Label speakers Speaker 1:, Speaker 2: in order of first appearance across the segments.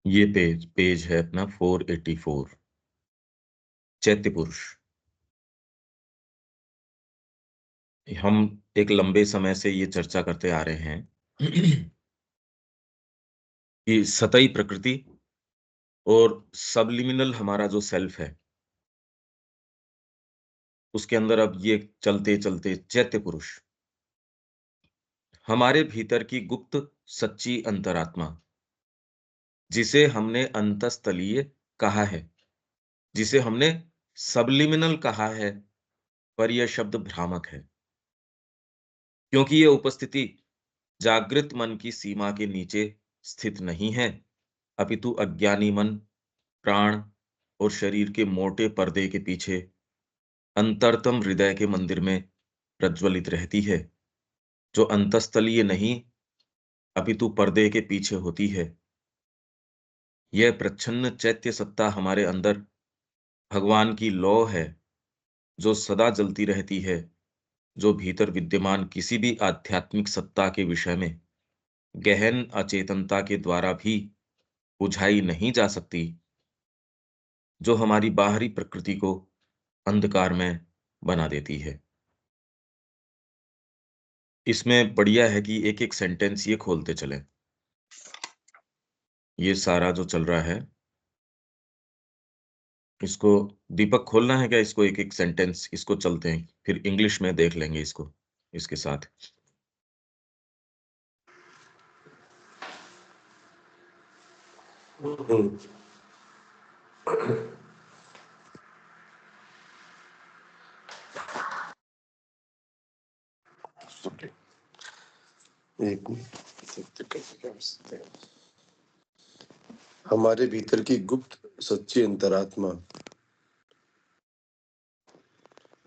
Speaker 1: ये page page है अपना 484, चैत्य पुरुष। हम एक लंबे समय से ये चर्चा करते आ रहे हैं कि सतही प्रकृति और सबलिमिनल हमारा जो सेल्फ है, उसके अंदर अब ये चलते चलते चैत्य पुरुष, हमारे भीतर की गुप्त सच्ची अंतरात्मा, जिसे हमने अंतस्तलीय कहा है, जिसे हमने सबलिमिनल कहा है, पर यह शब्द भ्रामक है, क्योंकि ये उपस्थिति जागृत मन की सीमा के नीचे स्थित नहीं है, अपितु अज्ञानी मन, प्राण और शरीर के मोटे पर्दे के पीछे अंतरतम हृदय के मंदिर में प्रज्वलित रहती है, जो अंतस्तलीय नहीं, अपितु पर्दे के पीछे होती है। यह प्रच्छन्न चैत्य सत्ता हमारे अंदर भगवान की लौ है, जो सदा जलती रहती है, जो भीतर विद्यमान किसी भी आध्यात्मिक सत्ता के विषय में गहन अचेतनता के द्वारा भी बुझाई नहीं जा सकती, जो हमारी बाहरी प्रकृति को अंधकार में बना देती है। इसमें बढ़िया है कि एक-एक सेंटेंस ये खोलते चलें। ये सारा जो चल रहा है, इसको दीपक खोलना है क्या? इसको एक-एक सेंटेंस इसको चलते हैं, फिर इंग्लिश में देख लेंगे इसको, इसके साथ।
Speaker 2: एक मिनट, सत्य कैसे क्या हो सकते हैं? हमारे भीतर की गुप्त सच्ची अंतरात्मा,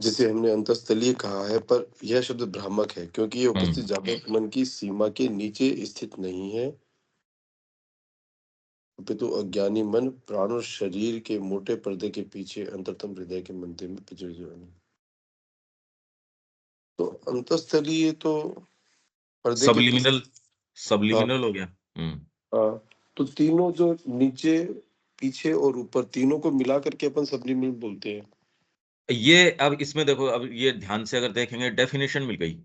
Speaker 2: जिसे हमने अंतस्तलीय कहा है, पर यह शब्द भ्रामक है, क्योंकि ये उपस्थित जागृत मन की सीमा के नीचे स्थित नहीं है, अपितु अज्ञानी मन, प्राण और शरीर के मोटे पर्दे के पीछे अंतरतम हृदय के मंदिर में प्रज्वलित। तो अंतस्तलीय तो पर्दे के पीछे।
Speaker 1: सबलिमिनल,
Speaker 2: हाँ,
Speaker 1: सबलिमिनल हो गया।
Speaker 2: हाँ, तो तीनों जो नीचे, पीछे और ऊपर, तीनों को मिला करके अपन सबलिमिनल बोलते हैं।
Speaker 1: ये अब इसमें देखो, अब ये ध्यान से अगर देखेंगे, डेफिनेशन मिल गई।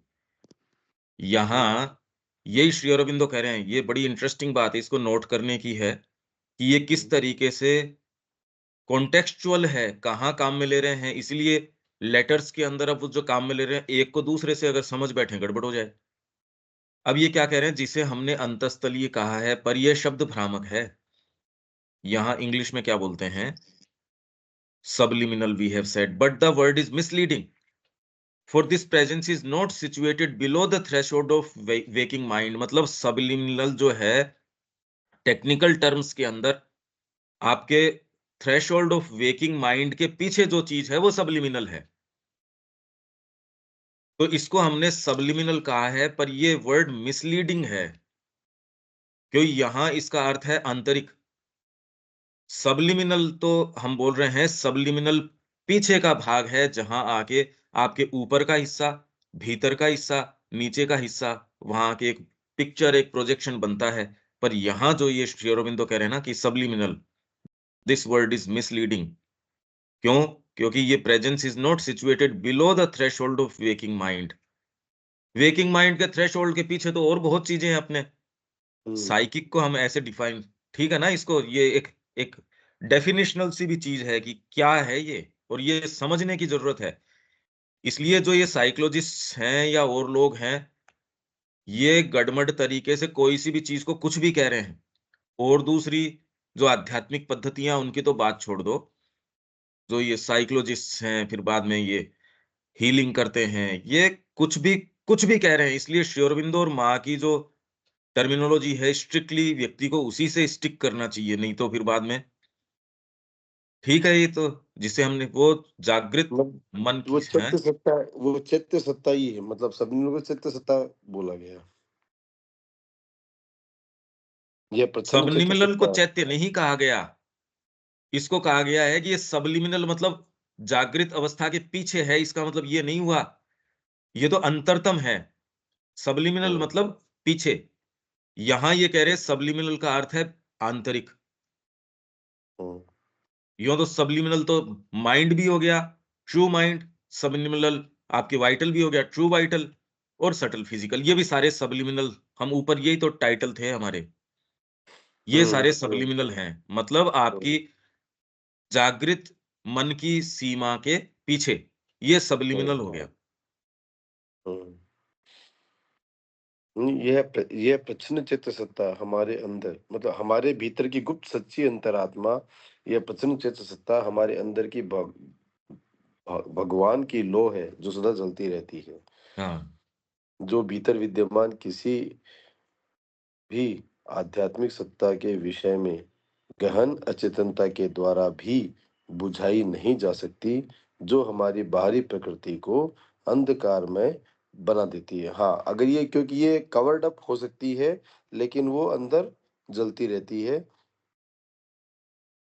Speaker 1: यहाँ यही श्री अरबिंदो कह रहे हैं, ये बड़ी इंटरेस्टिंग बात है, इसको नोट करने की है कि ये किस तरीके से कॉन्टेक्सचुअल है, कहाँ काम में ले रहे हैं। इसलिए लेटर्स के अंदर अब वो जो काम में ले रहे हैं, एक को दूसरे से अगर समझ बैठे, गड़बड़ हो जाए। अब ये क्या कह रहे हैं? जिसे हमने अंतस्तलीय कहा है, पर यह शब्द भ्रामक है। यहाँ इंग्लिश में क्या बोलते हैं? Subliminal we have said, but the word is misleading. For this presence is not situated below the threshold of waking mind. मतलब subliminal जो है, टेक्निकल टर्म्स के अंदर आपके थ्रेशोल्ड ऑफ वेकिंग माइंड के पीछे जो चीज है, वो सबलिमिनल है। तो इसको हमने सबलिमिनल कहा है, पर ये वर्ड मिसलीडिंग है, क्योंकि यहां इसका अर्थ है आंतरिक। सबलिमिनल तो हम बोल रहे हैं, सबलिमिनल पीछे का भाग है, जहां आके आपके ऊपर का हिस्सा, भीतर का हिस्सा, नीचे का हिस्सा, वहां के एक पिक्चर, एक प्रोजेक्शन बनता है। पर यहां जो ये श्री अरबिंदो कह रहे हैं ना कि subliminal, this word is misleading. क्यों? क्योंकि ये presence is not situated below the threshold of waking mind. Waking mind के थ्रेशोल्ड के पीछे तो और बहुत चीजें हैं अपने। साइकिक को हम ऐसे डिफाइन, ठीक है ना, इसको ये एक एक डेफिनेशनल सी भी चीज है कि क्या है ये, और ये समझने की जरूरत है। इसलिए जो ये साइकोलॉजिस्ट हैं या और लोग हैं, ये गड़मड़ तरीके से कोई सी भी चीज को कुछ भी कह रहे हैं। और दूसरी, जो आध्यात्मिक पद्धतियां, उनकी तो बात छोड़ दो। जो ये साइकोलॉजिस्ट हैं, फिर बाद में ये हीलिंग करते हैं, ये कुछ भी कह रहे हैं। इसलिए श्री अरबिंदो और माँ की जो टर्मिनोलॉजी है, स्ट्रिक्टली व्यक्ति को उसी से स्टिक करना चाहिए, नहीं तो फिर बाद में ठीक है। ये तो जिसे हमने वो जागृत
Speaker 2: मतलब
Speaker 1: मन
Speaker 2: वो
Speaker 1: की है,
Speaker 2: चैत्य सत्ता, वो चैत्य सत्ता ही है, मतलब सबलिमिनल को चैत्य सत्ता बोला गया। यह प्रच्छन्न चैत्य
Speaker 1: सबलिमिनल को
Speaker 2: सत्ता।
Speaker 1: चैत्य नहीं कहा गया। इसको कहा गया है कि ये सबलिमिनल मतलब जागृत अवस्था के पीछे है। इसका मतलब ये नहीं हुआ, ये तो अंतरतम है। सबलिमिनल मतलब पीछे। यहां ये कह रहे हैं सबलिमिनल का अर्थ है आंतरिक।
Speaker 2: हुँ,
Speaker 1: यूँ तो सब्लिमिनल तो माइंड भी हो गया, ट्रू माइंड, सब्लिमिनल आपके वाइटल भी हो गया, ट्रू वाइटल और सटल फिजिकल। ये भी सारे सब्लिमिनल हम ऊपर यही तो टाइटल थे हमारे। ये सारे
Speaker 2: हुँ,
Speaker 1: सब्लिमिनल हैं। मतलब
Speaker 2: हुँ,
Speaker 1: आपकी जागृत मन की सीमा के पीछे, ये
Speaker 2: हुँ,
Speaker 1: सब्लिमिनल हो गया।
Speaker 2: हुँ। यह प्रच्छन्न चेतन सत्ता हमारे अंदर, मतलब हमारे भीतर की गुप्त सच्ची अंतरात्मा, यह प्रच्छन्न चेतन सत्ता हमारे अंदर की भगवान की लौ है, जो सदा जलती रहती है।
Speaker 1: हाँ।
Speaker 2: जो भीतर विद्यमान किसी भी आध्यात्मिक सत्ता के विषय में गहन अचेतनता के द्वारा भी बुझाई नहीं जा सकती, जो हमारी बाहरी प्रकृति को अंधकार में बना देती है। हाँ, अगर ये, क्योंकि ये कवर्ड अप हो सकती है, लेकिन वो अंदर जलती रहती है।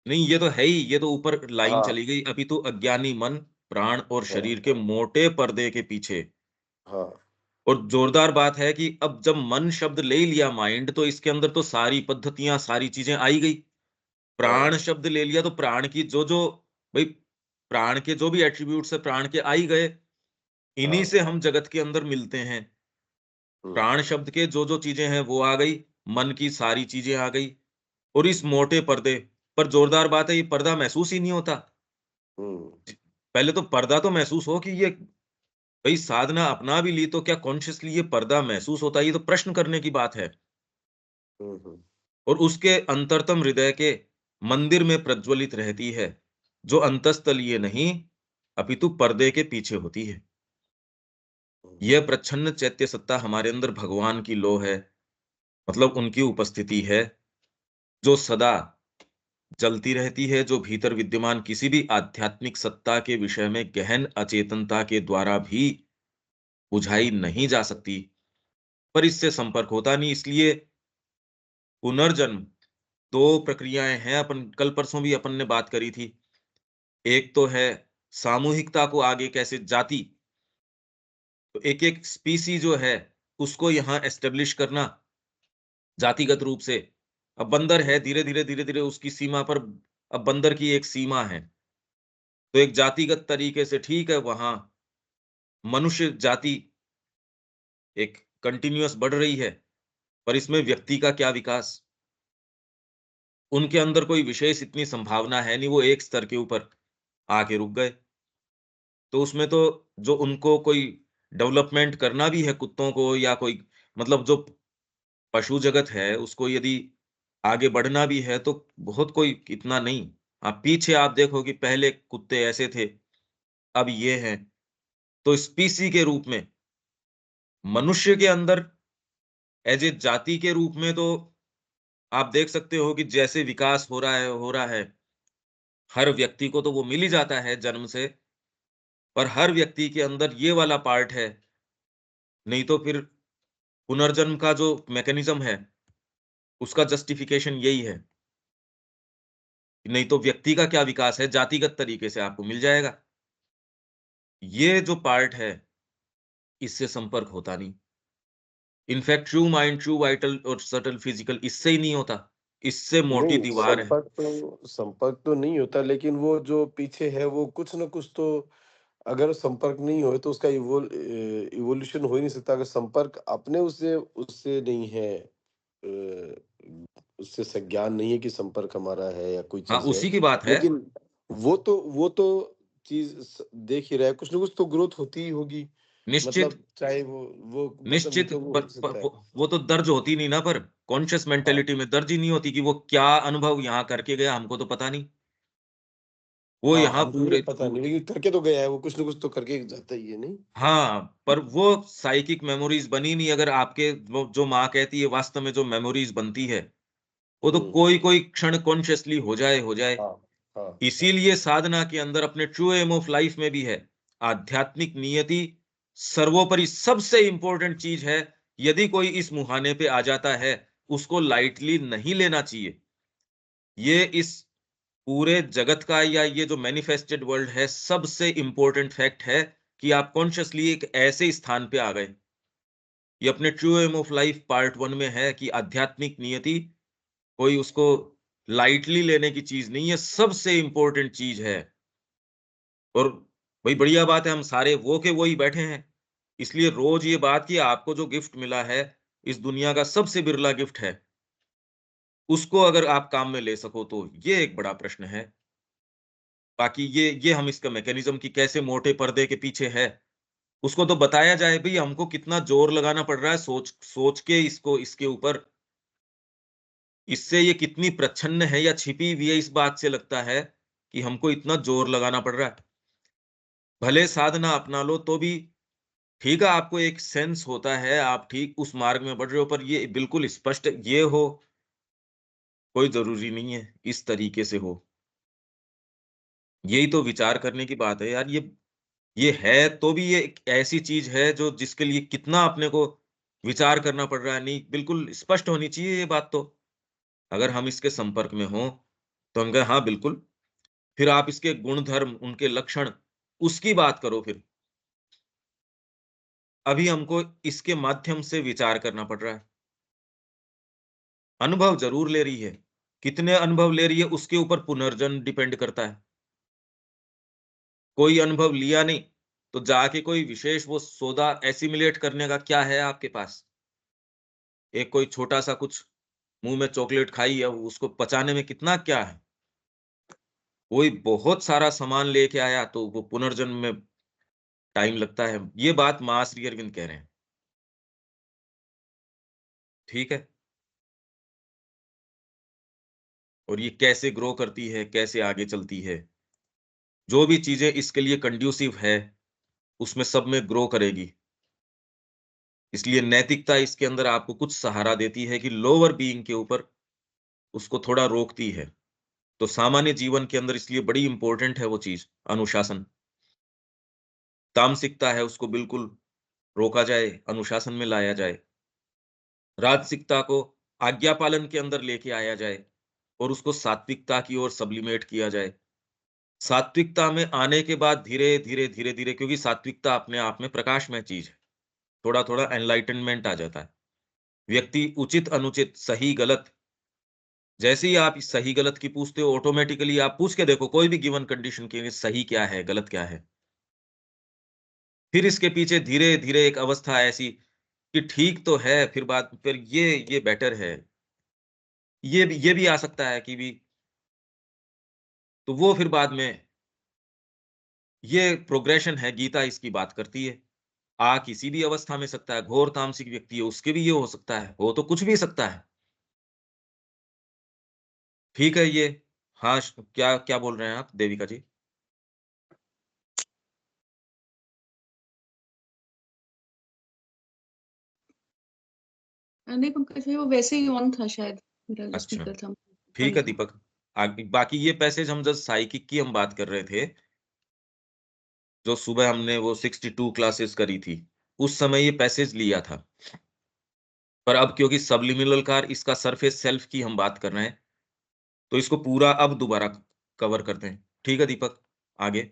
Speaker 1: नहीं, ये तो है ही, ये तो ऊपर लाइन
Speaker 2: हाँ,
Speaker 1: चली गई, अभी तो अज्ञानी मन, प्राण और
Speaker 2: हाँ,
Speaker 1: शरीर के मोटे पर्दे के पीछे।
Speaker 2: हाँ,
Speaker 1: और जोरदार बात है कि अब जब मन शब्द ले ही लिया माइंड, तो इसके अंदर तो सारी पद्धतियाँ, सारी चीज़ें आ ही गई। प्राण
Speaker 2: हाँ,
Speaker 1: शब्द ले लिया तो प्राण की जो-जो भई प्राण के जो भी एट्रिब्यूट्स हैं प्राण के आ ही गए। इन्हीं
Speaker 2: हाँ,
Speaker 1: से हम जगत के अंदर मिलते हैं।
Speaker 2: हुँ,
Speaker 1: प्राण शब्द के जो-जो चीज़ें हैं वो आ गई, मन की सारी चीज़ें आ गई और इस मोटे पर्दे पर जोरदार बात है ये पर्दा महसूस ही नहीं होता।
Speaker 2: हुँ,
Speaker 1: पहले तो पर्दा तो महसूस हो कि ये भई साधना अपना भी ली तो क्या कॉन्शियसली ये पर्दा महसूस होता है? ये तो प्रश्न करने की बात है।
Speaker 2: हुँ, हुँ,
Speaker 1: और उसके अंतरतम हृदय के मंदिर में प्रज्वलित रहती है, जो अंतस्तलीय नहीं, अपितु पर्दे के पीछे होती है।
Speaker 2: हुँ,
Speaker 1: यह प्रच्छन्न चैत्य सत्ता हमारे अंदर भगवान की लौ है, मतलब उनकी उपस्थिति है, जो सदा जलती रहती है, जो भीतर विद्यमान किसी भी आध्यात्मिक सत्ता के विषय में गहन अचेतनता के द्वारा भी बुझाई नहीं जा सकती, पर इससे संपर्क होता नहीं। इसलिए पुनर्जन्म 2 प्रक्रियाएँ हैं, अपन कल परसों भी अपन ने बात करी थी। एक तो है सामूहिकता को आगे कैसे जाति, तो एक-एक स्पीसी जो है, उसको यहाँ एस्टेब्लिश करना जातिगत रूप से। अब बंदर है, धीरे-धीरे, धीरे-धीरे उसकी सीमा पर अब बंदर की एक सीमा है। तो एक जातिगत तरीके से ठीक है, वहाँ मनुष्य जाति एक कंटीन्यूअस बढ़ रही है, पर इसमें व्यक्ति का क्या विकास? उनके अंदर कोई विशेष इतनी संभावना है नहीं, वो एक स्तर के ऊपर आके रुक गए। तो उसमें तो जो उनको कोई डेवलपमेंट करना भी है कुत्तों को या कोई मतलब जो पशु जगत है, उसको यदि आगे बढ़ना भी है, तो बहुत कोई इतना नहीं। पीछे आप देखो कि पहले कुत्ते ऐसे थे, अब ये हैं। तो स्पीसी के रूप में, मनुष्य के अंदर एज़ ए जाति के रूप में तो आप देख सकते हो कि जैसे विकास हो रहा है, हर व्यक्ति को तो वो मिल ही जाता है जन्म से, पर हर व्यक्ति के अंदर ये वाला पार्ट है, नहीं तो फिर पुनर्जन्म का जो मैकेनिज़्म है, उसका जस्टिफ़िकेशन यही है। नहीं तो व्यक्ति का क्या विकास है, जातिगत तरीके से आपको मिल जाएगा। ये जो पार्ट है, इससे संपर्क होता नहीं। In fact true mind, true vital और सटल फिज़िकल इससे ही नहीं होता। इससे मोटी
Speaker 2: नहीं,
Speaker 1: दीवार है।
Speaker 2: संपर्क तो नहीं होता, लेकिन वो जो पीछे है, वो कुछ न कुछ तो, अगर संपर्क नहीं हो तो उसका इवोल्यूशन हो ही नहीं सकता। अगर संपर्क अपने उससे उससे नहीं है, उससे संज्ञान नहीं है कि संपर्क हमारा है या कोई
Speaker 1: हाँ,
Speaker 2: चीज़ है।
Speaker 1: उसी की बात है।
Speaker 2: लेकिन वो तो चीज़ देख ही रहा है, कुछ न कुछ तो ग्रोथ होती ही होगी।
Speaker 1: निश्चित,
Speaker 2: मतलब चाहे वो मतलब
Speaker 1: निश्चित
Speaker 2: तो वो
Speaker 1: पर
Speaker 2: हो सकता है।
Speaker 1: वो तो दर्ज होती नहीं ना पर, कॉन्शियस
Speaker 2: हाँ,
Speaker 1: मेंटालिटी में दर्ज ही नहीं होती कि वो क्या अनुभव यहाँ करके गया, हमको तो पता नहीं। वो
Speaker 2: हाँ,
Speaker 1: यहाँ
Speaker 2: हमको ये
Speaker 1: पूरे
Speaker 2: पता नहीं, लेकिन करके तो गया है वो, कुछ न कुछ तो करके जाता ही है, नहीं?
Speaker 1: हाँ, पर वो साइकिक मेमोरीज़ बनी नहीं अगर आपके वो जो माँ कहती है वास्तव में जो मेमोरीज़ बनती है, वो तो
Speaker 2: हुँ,
Speaker 1: कोई-कोई क्षण कॉन्शियसली हो जाए।
Speaker 2: हाँ, हाँ,
Speaker 1: इसीलिए साधना के अंदर अपने ट्रू एम ऑफ लाइफ में भी है, आध्यात्मिक नियति सर्वोपरि सबसे इम्पोर्टेंट चीज़ है। यदि कोई इस मुहाने पे आ जाता है, उसको लाइटली नहीं लेना चाहिए। ये इस पूरे जगत का या ये जो मैनिफेस्टेड वर्ल्ड है, सबसे इम्पोर्टेंट फैक्ट है कि आप कॉन्शियसली एक ऐसे स्थान पे आ गए। ये अपने true aim of life part 1 में है कि आध्यात्मिक नियति कोई उसको लाइटली लेने की चीज़ नहीं है, सबसे इम्पोर्टेंट चीज़ है। और भाई बढ़िया बात है, हम सारे वो के वो ही बैठे हैं। इसलिए रोज़ ये बात कि आपको जो गिफ्ट मिला है, इस दुनिया का सबसे बिरला गिफ्ट है। उसको अगर आप काम में ले सको तो ये एक बड़ा प्रश्न है। बाकी ये हम इसका मैकेनिज़्म कि कैसे मोटे पर्दे के पीछे है, उसको तो बताया जाए भई हमको कितना ज़ोर लगाना पड़ रहा है सोच सोच के इसको इसके ऊपर, इससे ये कितनी प्रच्छन्न है या छिपी हुई है इस बात से लगता है कि हमको इतना ज़ोर लगाना पड़ रहा है। भले साधना अपना लो तो भी ठीक है, आपको एक सेंस होता है, आप ठीक उस मार्ग में बढ़ रहे हो, पर ये बिल्कुल स्पष्ट ये हो, कोई ज़रूरी नहीं है, इस तरीके से हो। यही तो विचार करने की बात है यार, ये है तो भी ये एक ऐसी चीज़ है जो जिसके लिए कितना अपने को विचार करना पड़ रहा है, नहीं बिल्कुल स्पष्ट होनी चाहिए ये बात तो। अगर हम इसके संपर्क में हों, तो हम कहें हाँ, बिल्कुल। फिर आप इसके गुण-धर्म, उनके लक्षण, उसकी बात करो फिर। अभी हमको इसके माध्यम से विचार करना पड़ रहा है। अनुभव ज़रूर ले रही है। कितने अनुभव ले रही है उसके ऊपर पुनर्जन्म डिपेंड करता है। कोई अनुभव लिया नहीं, तो जाके कोई विशेष वो सौदा एसिमिलेट करने का क्या है आपके पास? एक कोई छोटा-सा कुछ मुँह में चॉकलेट खाई है, उसको पचाने में कितना क्या है? कोई बहुत सारा सामान लेके आया तो वो पुनर्जन्म में टाइम लगता है। ये बात माँ श्री अरविंद कह रहे हैं। ठीक है? और ये कैसे ग्रो करती है, कैसे आगे चलती है। जो भी चीज़ें इसके लिए कंड्यूसिव है, उसमें सब में ग्रो करेगी। इसलिए नैतिकता इसके अंदर आपको कुछ सहारा देती है कि लोअर बीइंग के ऊपर उसको थोड़ा रोकती है। तो सामान्य जीवन के अंदर इसलिए बड़ी इम्पोर्टेंट है वो चीज़, अनुशासन। तामसिकता है उसको बिल्कुल रोका जाए, अनुशासन में लाया जाए। राजसिकता को आज्ञा पालन के अंदर लेके आया जाए और उसको सात्विकता की ओर सब्लिमेट किया जाए। सात्विकता में आने के बाद धीरे-धीरे, धीरे-धीरे क्योंकि सात्विकता अपने आप में प्रकाशमय चीज़ है। थोड़ा-थोड़ा एनलाइटनमेंट आ जाता है। व्यक्ति उचित-अनुचित, सही-गलत जैसे ही आप इस सही-गलत की पूछते हो ऑटोमैटिकली आप पूछ के देखो कोई भी गिवन कंडीशन के लिए सही क्या है, गलत क्या है? फिर इसके पीछे धीरे-धीरे एक अवस्था ऐसी कि ठीक तो है, फिर ये बेटर है। ये भी आ सकता है कि भी तो वो फिर बाद में ये प्रोग्रेशन है, गीता इसकी बात करती है। किसी भी अवस्था में सकता है, घोर तामसिक व्यक्ति है, उसके भी ये हो सकता है, हो तो कुछ भी सकता है। ठीक है ये हाँ, क्या क्या बोल रहे हैं आप देविका जी?
Speaker 3: नहीं पंकज भाई वो वैसे ही ऑन था शायद, मेरा जो
Speaker 1: अच्छा,
Speaker 3: स्पीकर था पता
Speaker 1: ठीक है
Speaker 3: नहीं क्यों।
Speaker 1: दीपक। आगे बाकी ये पैसेज हम जस्ट साइकिक की हम बात कर रहे थे, जो सुबह हमने वो 62 क्लासेस करी थी, उस समय ये पैसेज लिया था। पर अब क्योंकि सब्लिमिनल कार इसका सरफेस सेल्फ की हम बात कर रहे हैं, तो इसको पूरा अब दोबारा कवर करते हैं। ठीक है दीपक, आगे?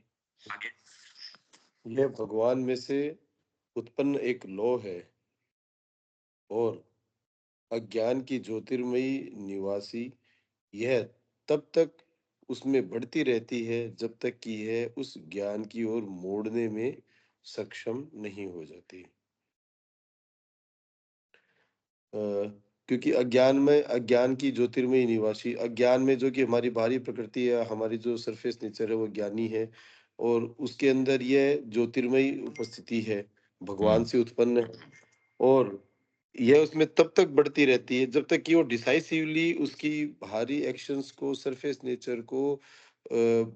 Speaker 2: यह भगवान में से उत्पन्न एक लौ है और अज्ञान की ज्योतिर्मयी निवासी यह तब तक उसमें बढ़ती रहती है जब तक कि यह उस ज्ञान की ओर मोड़ने में सक्षम नहीं हो जाती। क्योंकि अज्ञान की ज्योतिर्मयी निवासी अज्ञान में जो कि हमारी बाहरी प्रकृति है, हमारी जो सरफेस नेचर है वो ज्ञानी है और उसके अंदर यह ज्योतिर्मयी उपस्थिति है, भगवान
Speaker 1: हुँ,
Speaker 2: से उत्पन्न है और यह उसमें तब तक बढ़ती रहती है जब तक कि वो डिसाइसिवली उसकी बाहरी एक्शंस को, सरफेस नेचर को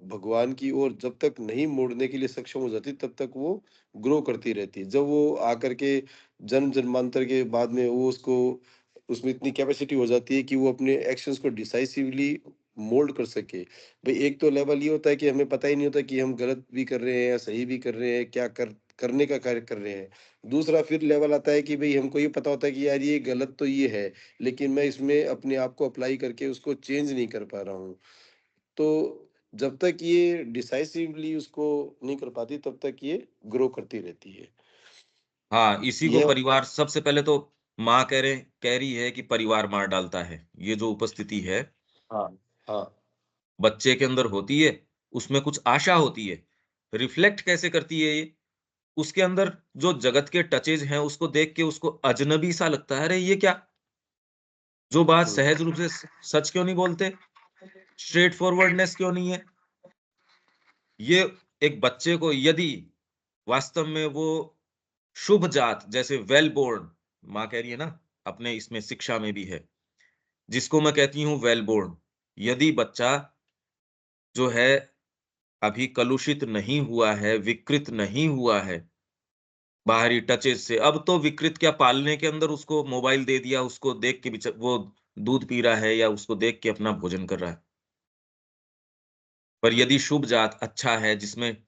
Speaker 2: भगवान की ओर जब तक नहीं मोड़ने के लिए सक्षम हो जाती तब तक वो ग्रो करती रहती है। जब वो आकर के जन्म जन्मांतर के बाद में वो उसको उसमें इतनी कैपेसिटी हो जाती है कि वो अपने एक्शंस को डिसाइसिवली मोल्ड कर सके। भाई एक तो लेवल ये होता है कि हमें पता ही नहीं होता कि हम गलत भी कर रहे हैं या सही भी कर रहे हैं, क्या करने का कार्य कर रहे हैं। दूसरा फिर लेवल आता है कि भई हमको ये पता होता है कि यार ये गलत तो ये है, लेकिन मैं इसमें अपने आप को अप्लाई करके उसको चेंज नहीं कर पा रहा हूँ। तो जब तक ये डिसाइसिवली उसको नहीं कर पाती तब तक ये ग्रो करती रहती है।
Speaker 1: हाँ, इसी को
Speaker 2: ये
Speaker 1: परिवार सबसे पहले तो माँ कह रही है कि परिवार मार डालता है। ये जो उपस्थिति है,
Speaker 2: हाँ, हाँ,
Speaker 1: बच्चे के अंदर होती है, उसमें कुछ आशा होती है। रिफ्लेक्ट कैसे करती है ये? उसके अंदर जो जगत के टचेज़ हैं, उसको देख के उसको अजनबी सा लगता है, अरे ये क्या? जो बात
Speaker 2: हुँ,
Speaker 1: सहज रूप से सच क्यों नहीं बोलते? स्ट्रेट फॉरवर्डनेस क्यों नहीं है? ये एक बच्चे को यदि वास्तव में वो शुभ जात जैसे वेल बोर्न, माँ कह रही है ना, अपने इसमें शिक्षा में भी है, जिसको मैं कहती हूँ वेल बोर्न। यदि बच्चा जो है अभी कलुषित नहीं हुआ है, विकृत नहीं हुआ है, बाहरी टचेज़ से, अब तो विकृत क्या, पालने के अंदर उसको मोबाइल दे दिया, उसको देख के वो दूध पी रहा है या उसको देख के अपना भोजन कर रहा है। पर यदि शुभ जात अच्छा है, जिसमें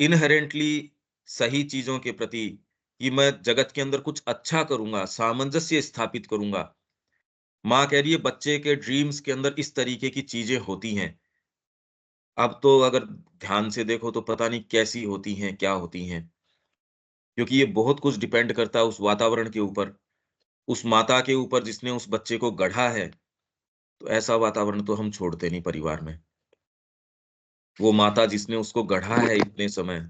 Speaker 1: इन्हेरेंटली सही चीज़ों के प्रति कि मैं जगत के अंदर कुछ अच्छा करूँगा, सामंजस्य स्थापित करूँगा। माँ कह रही है बच्चे के ड्रीम्स के अंदर इस तरीके की चीज़ें होती हैं। अब तो अगर ध्यान से देखो तो पता नहीं कैसी होती हैं, क्या होती हैं। क्योंकि ये बहुत कुछ डिपेंड करता है उस वातावरण के ऊपर, उस माता के ऊपर जिसने उस बच्चे को गढ़ा है। तो ऐसा वातावरण तो हम छोड़ते नहीं परिवार में। वो माता जिसने उसको गढ़ा है इतने समय,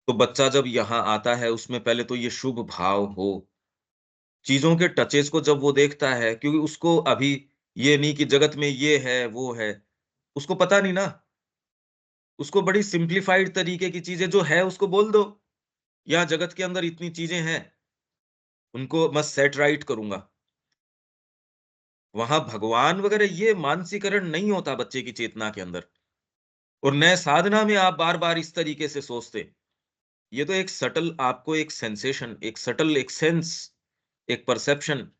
Speaker 1: तो बच्चा जब यहाँ आता है उसमें पहले तो ये शुभ भाव हो। चीज़ों के टचेज़ को जब वो देखता है, क्योंकि उसको अभी ये नहीं कि जगत में ये है, वो है, उसको पता नहीं ना। उसको बड़ी सिम्प्लिफाइड तरीके की चीज़ें जो है उसको बोल दो, यहाँ जगत के अंदर इतनी चीज़ें हैं, उनको मैं सेट राइट करूँगा। वहाँ भगवान वगैरह ये मानसीकरण नहीं होता बच्चे की चेतना के अंदर। और नए साधना में आप बार-बार इस तरीके से सोचते। ये तो एक सटल आपको एक सेंसेशन, एक सटल एक सेंस, एक परसेप्शन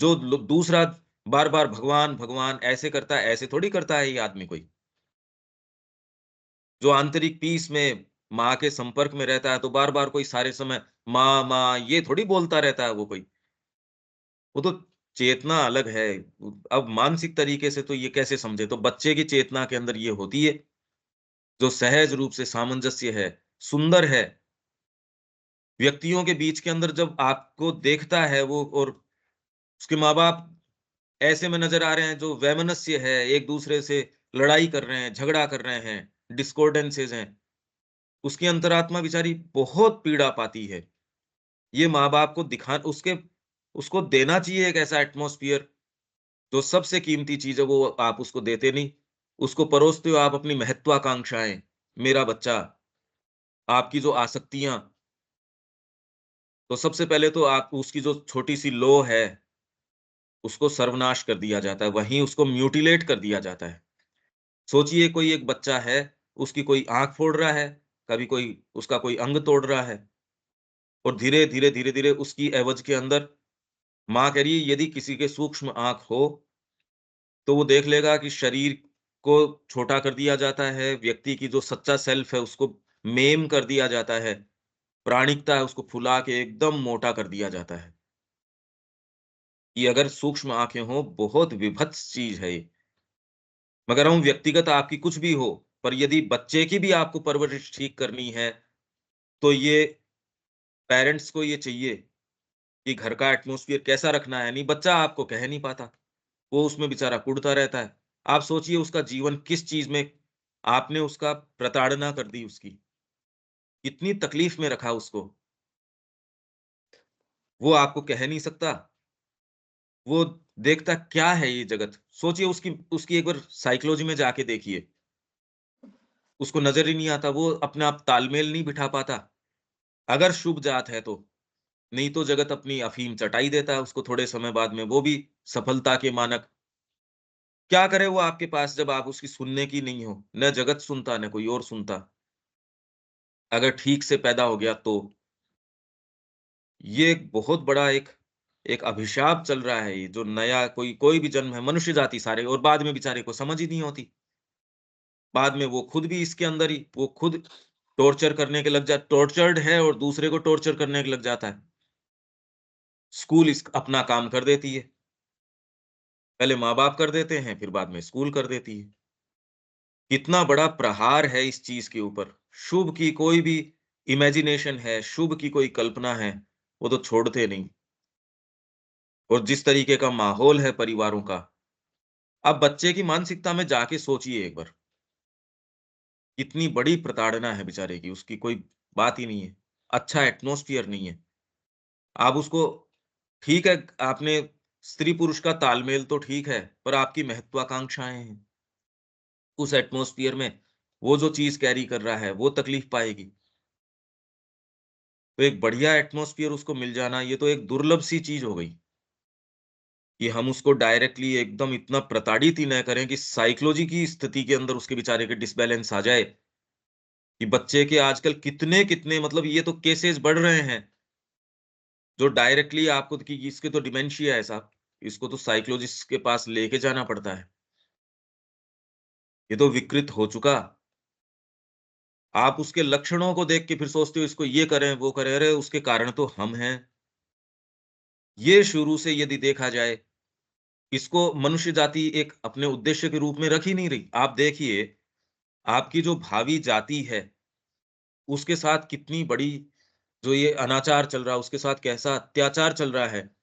Speaker 1: जो दूसरा बार-बार भगवान, भगवान ऐसे करता है, ऐसे थोड़ी करता है ये आदमी कोई। जो आंतरिक पीस में माँ के संपर्क में रहता है, तो बार-बार कोई सारे समय माँ, माँ ये थोड़ी बोलता रहता है वो कोई। वो तो चेतना अलग है। अब मानसिक तरीके से तो ये कैसे समझे? तो बच्चे की चेतना के अंदर ये होती है, जो सहज रूप से सामंजस्य है, सुंदर है। व्यक्तियों के बीच के अंदर जब आपको देखता है वो और उसके माँ-बाप ऐसे में नज़र आ रहे हैं जो वैमनस्य है, एक-दूसरे से लड़ाई कर रहे हैं, झगड़ा कर रहे हैं, डिस्कॉर्डेंसेस हैं, उसकी अंतरात्मा बेचारी बहुत पीड़ा पाती है। ये माँ-बाप को दिखा उसके उसको देना चाहिए एक ऐसा एटमॉस्फियर, जो सबसे कीमती चीज़ है वो आप उसको देते नहीं। उसको परोसते हो आप अपनी महत्वाकांक्षाएँ, मेरा बच्चा, आपकी जो आसक्तियाँ, तो सबसे पहले तो आप उसकी जो छोटी-सी लौ है, उसको सर्वनाश कर दिया जाता है, वहीं उसको म्यूटिलेट कर दिया जाता है। सोचिए कोई एक बच्चा है, उसकी कोई आँख फोड़ रहा है, कभी कोई उसका कोई अंग तोड़ रहा है और धीरे-धीरे, धीरे-धीरे उसकी एवज़ के अंदर माँ कह रही है यदि किसी के सूक्ष्म आँख हो, तो वो देख लेगा कि शरीर को छोटा कर दिया जाता है, व्यक्ति की जो सच्चा सेल्फ है उसको मेम कर दिया जाता है, प्राणिकता है उसको फुला के एकदम मोटा कर दिया जाता है। ये अगर सूक्ष्म आँखें हों, बहुत विभत्स चीज़ है ये। मैं कह रहा हूँ व्यक्तिगत आपकी कुछ भी हो, पर यदि बच्चे की भी आपको परवरिश ठीक करनी है, तो ये पेरेंट्स को ये चाहिए कि घर का एटमॉस्फियर कैसा रखना है, नहीं बच्चा आपको कह नहीं पाता। वो उसमें बेचारा कुढ़ता रहता है। आप सोचिए उसका जीवन किस चीज़ में आपने उसका प्रताड़ना कर दी उसकी, कितनी तकलीफ में रखा उसको, वो आपको कह नहीं सकता। वो देखता क्या है ये जगत? सोचिए उसकी उसकी एक बार साइकोलॉजी में जाके देखिए। उसको नज़र ही नहीं आता, वो अपना आप तालमेल नहीं बिठा पाता। अगर शुभ जात है तो, नहीं तो जगत अपनी अफ़ीम चटाई देता है उसको थोड़े समय बाद में, वो भी सफलता के मानक। क्या करे वो आपके पास जब आप उसकी सुनने की नहीं हो? न जगत सुनता, न कोई और सुनता। अगर ठीक से पैदा हो गया तो। ये एक बहुत बड़ा एक एक अभिशाप चल रहा है ये, जो नया कोई कोई भी जन्म है, मनुष्य जाति सारे और बाद में बेचारे को समझ ही नहीं होती। बाद में वो खुद भी इसके अंदर ही वो खुद टॉर्चर करने के लग जा टॉर्चर्ड है और दूसरे को टॉर्चर करने के लग जाता है। स्कूल इस अपना काम कर देती है। पहले माँ-बाप कर देते हैं, फिर बाद में स्कूल कर देती है। कितना बड़ा प्रहार है इस चीज़ के ऊपर। शुभ की कोई भी इमेजिनेशन है, शुभ की कोई कल्पना है, वो तो छोड़ते नहीं। और जिस तरीके का माहौल है परिवारों का, अब बच्चे की मानसिकता में जाके सोचिए एक बार, कितनी बड़ी प्रताड़ना है बेचारे की, उसकी कोई बात ही नहीं है। अच्छा एटमॉस्फियर नहीं है। आप उसको ठीक है, आपने स्त्री-पुरुष का तालमेल तो ठीक है, पर आपकी महत्वाकांक्षाएँ हैं। उस एटमॉस्फियर में वो जो चीज़ कैरी कर रहा है, वो तकलीफ पाएगी। तो एक बढ़िया एटमॉस्फियर उसको मिल जाना, ये तो एक दुर्लभ सी चीज़ हो गई, कि हम उसको डायरेक्टली एकदम इतना प्रताड़ित ही न करें कि साइकोलॉजी की स्थिति के अंदर उसके बेचारे के डिसबैलेंस आ जाए, कि बच्चे के आजकल कितने-कितने मतलब ये तो केसेज़ बढ़ रहे हैं, जो डायरेक्टली आपको कि इसके तो डिमेंशिया है साहब, इसको तो साइकोलॉजिस्ट के पास लेके जाना पड़ता है। ये तो विकृत हो चुका। आप उसके लक्षणों को देख के फिर सोचते हो इसको ये करें, वो करें, अरे उसके कारण तो हम हैं। ये शुरू से यदि देखा जाए, इसको मनुष्य जाति एक अपने उद्देश्य के रूप में रख ही नहीं रही। आप देखिए, आपकी जो भावी जाति है, उसके साथ कितनी बड़ी जो ये अनाचार चल रहा है, उसके साथ कैसा अत्याचार चल रहा है,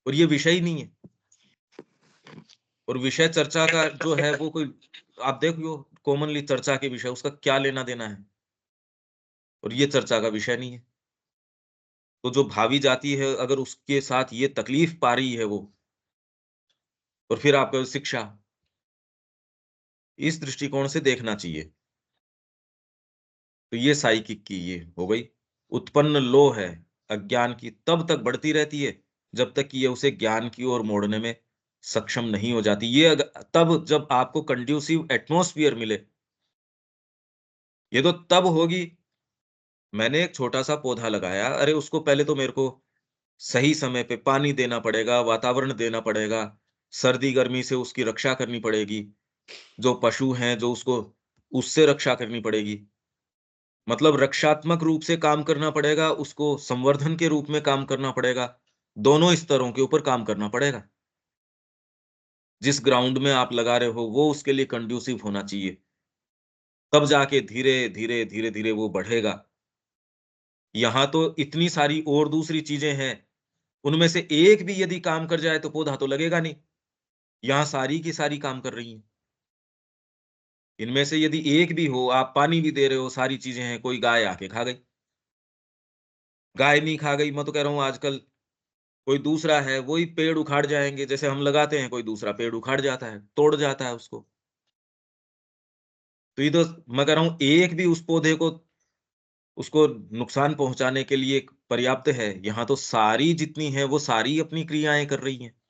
Speaker 1: और ये विषय ही नहीं है। और विषय चर्चा का जो है वो कोई आप देख लो कॉमनली चर्चा के विषय उसका क्या लेना-देना है, और ये चर्चा का विषय नहीं है। तो जो भावी जाति है अगर उसके साथ ये तकलीफ पा रही है वो, और फिर आपको शिक्षा, इस दृष्टिकोण से देखना चाहिए। तो ये साइकिक की ये हो गई। उत्पन्न लोभ है अज्ञान की तब तक बढ़ती रहती है, जब तक कि ये उसे ज्ञान की ओर मोड़ने में सक्षम नहीं हो जाती। ये तब जब आपको कंड्यूसिव एटमॉस्फियर मिले, ये तो तब होगी। मैंने एक छोटा-सा पौधा लगाया, अरे उसको पहले तो मेरे को सही समय पे पानी देना पड़ेगा, वातावरण देना पड़ेगा, सर्दी-गर्मी से उसकी रक्षा करनी पड़ेगी। जो पशु हैं, जो उसको उससे रक्षा करनी पड़ेगी। मतलब रक्षात्मक रूप से काम करना पड़ेगा, उसको संवर्धन के रूप में काम करना पड़ेगा। दोनों स्तरों के ऊपर काम करना पड़ेगा। जिस ग्राउंड में आप लगा रहे हो, वो उसके लिए कंड्यूसिव होना चाहिए। तब जाके धीरे-धीरे, धीरे-धीरे वो बढ़ेगा। यहाँ तो इतनी सारी और दूसरी चीज़ें हैं, उनमें से एक भी यदि काम कर जाए तो पौधा तो लगेगा नहीं। यहाँ सारी की सारी काम कर रही हैं। इनमें से यदि एक भी हो, आप पानी भी दे रहे हो, सारी चीज़ें हैं, कोई गाय आके खा गई। गाय नहीं खा गई, मैं तो कह रहा हूँ आजकल कोई दूसरा है, वही पेड़ उखाड़ जाएँगे, जैसे हम लगाते हैं, कोई दूसरा पेड़ उखाड़ जाता है, तोड़ जाता है उसको। तो ये तो मैं कह रहा हूँ, एक भी उस पौधे को उसको नुकसान पहुँचाने के लिए पर्याप्त है। यहाँ तो सारी जितनी हैं, वो सारी अपनी क्रियाएँ कर रही हैं।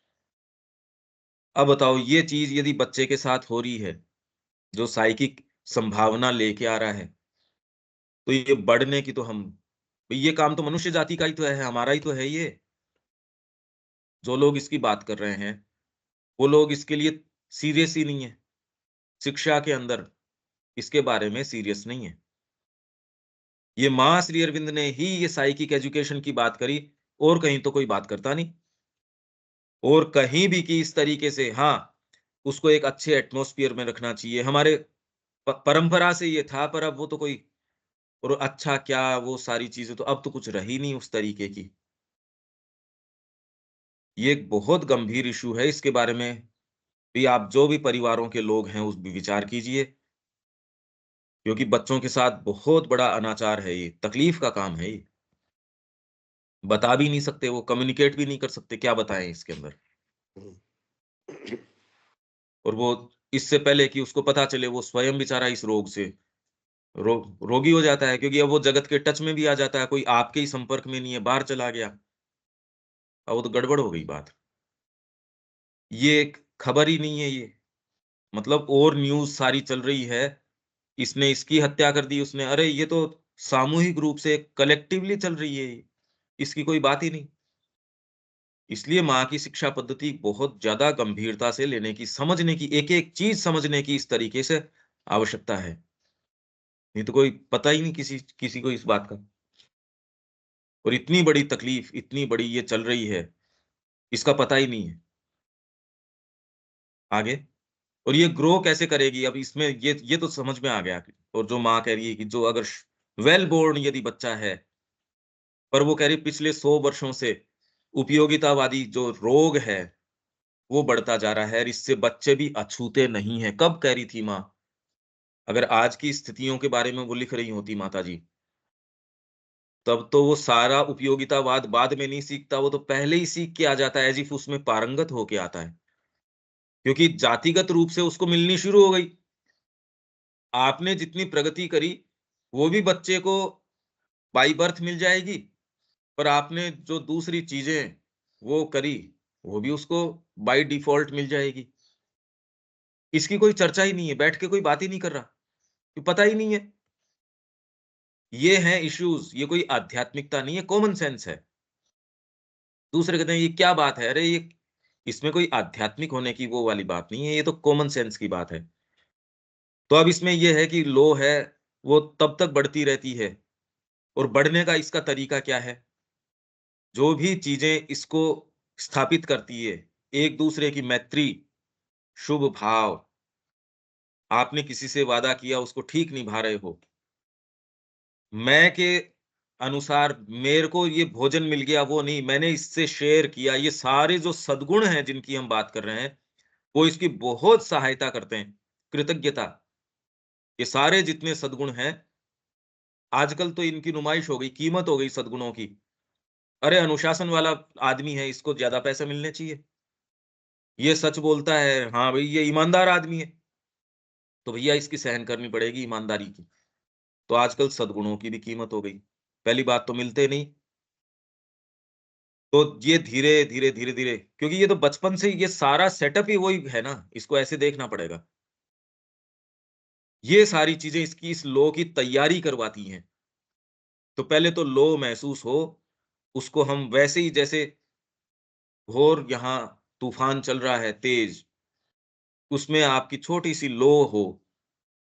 Speaker 1: अब बताओ, ये चीज़ यदि बच्चे के साथ हो रही है, जो साइकिक संभावना लेके आ रहा है, तो ये बढ़ने की तो हम ये काम तो मनुष्य जाति का ही तो है, हमारा ही तो है ये। जो लोग इसकी बात कर रहे हैं, वो लोग इसके लिए सीरियस ही नहीं है। शिक्षा के अंदर इसके बारे में सीरियस नहीं है। ये माँ श्री अरविंद ने ही ये साइकिक एजुकेशन की बात करी, और कहीं तो कोई बात करता नहीं। और कहीं भी कि इस तरीके से हाँ, उसको एक अच्छे एटमॉस्फियर में रखना चाहिए। हमारे परंपरा से ये था, पर अब वो तो कोई और अच्छा क्या वो सारी चीज़ें तो अब तो कुछ रही नहीं उस तरीके की। ये एक बहुत गंभीर इश्यू है, इसके बारे में भी आप जो भी परिवारों के लोग हैं, उस विचार कीजिए। क्योंकि बच्चों के साथ बहुत बड़ा अनाचार है ये, तकलीफ का काम है ये। बता भी नहीं सकते वो, कम्युनिकेट भी नहीं कर सकते, क्या बताएँ इसके अंदर? और वो इससे पहले कि उसको पता चले, वो स्वयं बेचारा इस रोग से रोगी हो जाता है, क्योंकि अब वो जगत के टच में भी आ जाता है, कोई आपके ही संपर्क में नहीं है, बाहर चला गया। अब वो तो गड़बड़ हो गई बात। ये एक खबर ही नहीं है ये, मतलब और न्यूज़ सारी चल रही है, इसने इसकी हत्या कर दी, उसने अरे ये तो सामूहिक रूप से कलेक्टिवली चल रही है ये, इसकी कोई बात ही नहीं। इसलिए माँ की शिक्षा पद्धति बहुत ज़्यादा गंभीरता से लेने की, समझने की, एक-एक चीज़ समझने की इस तरीके से आवश्यकता है। नहीं तो कोई पता ही नहीं किसी किसी को इस बात का। और इतनी बड़ी तकलीफ़, इतनी बड़ी ये चल रही है, इसका पता ही नहीं है। आगे और ये ग्रो कैसे करेगी? अब इसमें ये तो समझ में आ गया। और जो माँ कह रही है कि जो अगर वेल बोर्न यदि बच्चा है, पर वो कह रही है पिछले 100 वर्षों से उपयोगितावादी जो रोग है, वो बढ़ता जा रहा है और इससे बच्चे भी अछूते नहीं हैं। कब कह रही थी माँ? अगर आज की स्थितियों के बारे में वो लिख रही होती माताजी, तब तो वो सारा उपयोगितावाद बाद में नहीं सीखता, वो तो पहले ही सीख के आ जाता है, एज़ इफ उसमें पारंगत होके आता है। क्योंकि जातिगत रूप से उसको मिलनी शुरू हो गई। आपने जितनी प्रगति करी, वो भी बच्चे को बाय बर्थ मिल जाएगी, पर आपने जो दूसरी चीज़ें वो करी, वो भी उसको बाय डिफ़ॉल्ट मिल जाएगी। इसकी कोई चर्चा ही नहीं है, बैठ के कोई बात ही नहीं कर रहा, कि पता ही नहीं है। ये हैं इश्यूज़, ये कोई आध्यात्मिकता नहीं है, कॉमन सेंस है। दूसरे कहते हैं ये क्या बात है? अरे ये इसमें कोई आध्यात्मिक होने की वो वाली बात नहीं है, ये तो कॉमन सेंस की बात है। तो अब इसमें ये है कि लो है, वो तब तक बढ़ती रहती है और बढ़ने का इसका तरीका क्या है? जो भी चीज़ें इसको स्थापित करती है, एक-दूसरे की मैत्री, शुभ भाव, आपने किसी से वादा किया उसको ठीक निभा रहे हो। मैं के अनुसार मेरे को ये भोजन मिल गया वो नहीं, मैंने इससे शेयर किया, ये सारे जो सद्गुण हैं जिनकी हम बात कर रहे हैं, वो इसकी बहुत सहायता करते हैं। कृतज्ञता, ये सारे जितने सद्गुण हैं, आजकल तो इनकी नुमाइश हो गई, कीमत हो गई सद्गुणों की। अरे अनुशासन वाला आदमी है, इसको ज़्यादा पैसे मिलने चाहिए। ये सच बोलता है, हाँ भई ये ईमानदार आदमी है, तो भैया इसकी सहन करनी पड़ेगी ईमानदारी की। तो आजकल सद्गुणों की भी कीमत हो गई। पहली बात तो मिलते नहीं, तो ये धीरे-धीरे, धीरे-धीरे क्योंकि ये तो बचपन से ही ये सारा सेटअप ही वही है ना, इसको ऐसे देखना पड़ेगा। ये सारी चीज़ें इसकी इस लौ की तैयारी करवाती हैं। तो पहले तो लौ महसूस हो, उसको हम वैसे ही जैसे घोर यहाँ तूफ़ान चल रहा है तेज़, उसमें आपकी छोटी-सी लौ हो,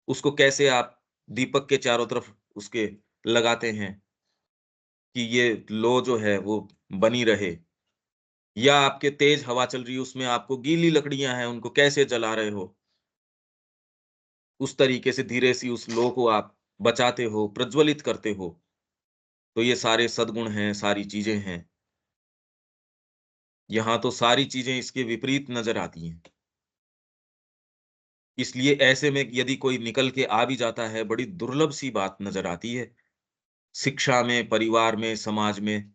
Speaker 1: उसको कैसे आप दीपक के चारों तरफ उसके लगाते हैं कि ये लौ जो है वो बनी रहे। या आपके तेज़ हवा चल रही है, उसमें आपको गीली लकड़ियाँ हैं, उनको कैसे जला रहे हो। उस तरीके से धीरे सी उस लौ को आप बचाते हो, प्रज्वलित करते हो। तो ये सारे सद्गुण हैं, सारी चीज़ें हैं। यहाँ तो सारी चीज़ें इसके विपरीत नज़र आती हैं। इसलिए ऐसे में यदि कोई निकल के आ भी जाता है, बड़ी दुर्लभ सी बात नज़र आती है। शिक्षा में, परिवार में, समाज में,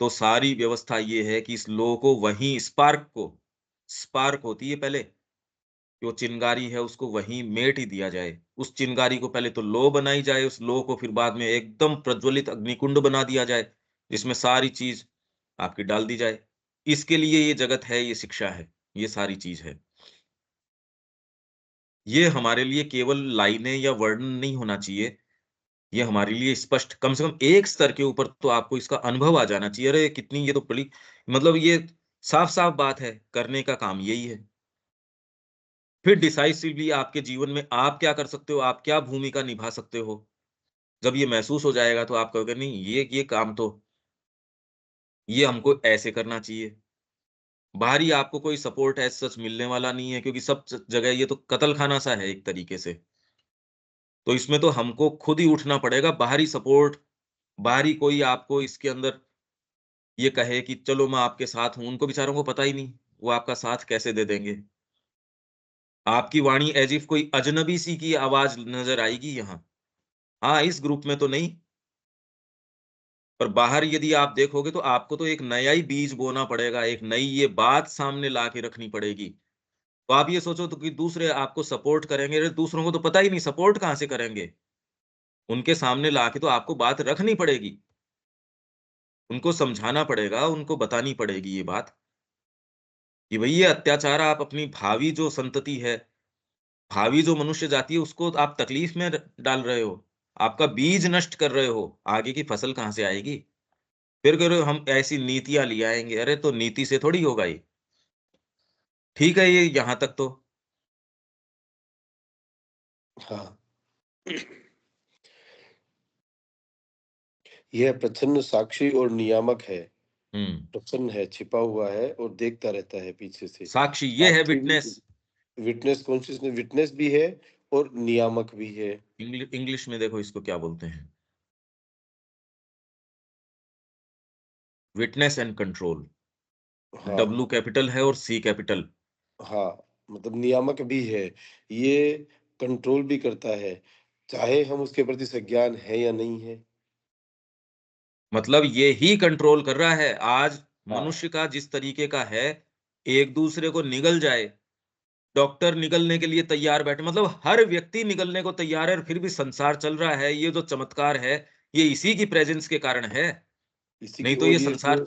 Speaker 1: तो सारी व्यवस्था ये है कि इस लौ को वहीं स्पार्क होती है पहले, कि वो चिंगारी है उसको वहीं मेट ही दिया जाए। उस चिंगारी को पहले तो लौ बनाई जाए, उस लौ को फिर बाद में एकदम प्रज्वलित अग्निकुंड बना दिया जाए, जिसमें सारी चीज़ आपकी डाल दी जाए। इसके लिए ये जगत है, ये शिक्षा है, ये सारी चीज़ है। ये हमारे लिए केवल लाइनें या वर्णन नहीं होना चाहिए, ये हमारे लिए स्पष्ट कम से कम एक स्तर के ऊपर तो आपको इसका अनुभव आ जाना चाहिए। अरे! कितनी ये तो बड़ी मतलब ये साफ-साफ बात है, करने का काम यही है। फिर डिसाइसिवली आपके जीवन में आप क्या कर सकते हो, आप क्या भूमिका निभा सकते हो। जब ये महसूस हो जाएगा तो आप कहोगे नहीं ये काम तो ये हमको ऐसे करना चाहिए। बाहरी आपको कोई सपोर्ट एज़ सच मिलने वाला नहीं है क्योंकि सब ज जगह ये तो कत्लखाना सा है एक तरीके से। तो इसमें तो हमको खुद ही उठना पड़ेगा, बाहरी सपोर्ट, बाहरी कोई आपको इसके अंदर ये कहे कि चलो मैं आपके साथ हूँ, उनको बेचारों को पता ही नहीं, वो आपका साथ कैसे दे देंगे। आपकी वाणी ऐज़ इफ कोई अजनबी सी की आवाज़ नज़र आएगी यहाँ। हाँ, इस ग्रुप में तो नहीं, पर बाहर यदि आप देखोगे तो आपको तो एक नया ही बीज बोना पड़ेगा, एक नई ये बात सामने ला के रखनी पड़ेगी। तो आप ये सोचो तो कि दूसरे आपको सपोर्ट करेंगे, अरे दूसरों को तो पता ही नहीं सपोर्ट कहाँ से करेंगे? उनके सामने ला के तो आपको बात रखनी पड़ेगी। उनको समझाना पड़ेगा, उनको बतानी पड़ेगी ये बात कि भई ये अत्याचार आप अपनी भावी जो संतति है, भावी जो मनुष्य जाति है उसको आप तकलीफ में डाल रहे हो। आपका बीज नष्ट कर रहे हो, आगे की फसल कहाँ से आएगी? फिर कह रहे हो हम ऐसी नीतियाँ ले आएँगे, अरे तो नीति से थोड़ी होगा ये। ठीक है ये यहाँ तक तो।
Speaker 2: हाँ, यह प्रच्छन्न साक्षी और नियामक है।
Speaker 1: हुँ,
Speaker 2: प्रसन्न है, छिपा हुआ है और देखता रहता है पीछे से।
Speaker 1: साक्षी ये है
Speaker 2: साक्षी
Speaker 1: विटनेस।
Speaker 2: विटनेस कॉन्शियसनेस विटनेस भी है और नियामक भी है।
Speaker 1: इंग्लिश में देखो इसको क्या बोलते हैं, विटनेस एंड कंट्रोल।
Speaker 2: हाँ,
Speaker 1: डब्ल्यू कैपिटल है और सी कैपिटल।
Speaker 2: हाँ, मतलब नियामक भी है। ये कंट्रोल भी करता है, चाहे हम उसके प्रति सज्ञान हैं या नहीं हैं।
Speaker 1: मतलब ये ही कंट्रोल कर रहा है। आज
Speaker 2: हाँ,
Speaker 1: मनुष्य का जिस तरीके का है, एक दूसरे को निगल जाए, डॉक्टर निगलने के लिए तैयार बैठे, मतलब हर व्यक्ति निगलने को तैयार है और फिर भी संसार चल रहा है। ये जो चमत्कार है, ये इसी की प्रेजेंस के कारण है।
Speaker 2: इसी की
Speaker 1: नहीं तो
Speaker 2: और
Speaker 1: ये
Speaker 2: ये इसने
Speaker 1: संसार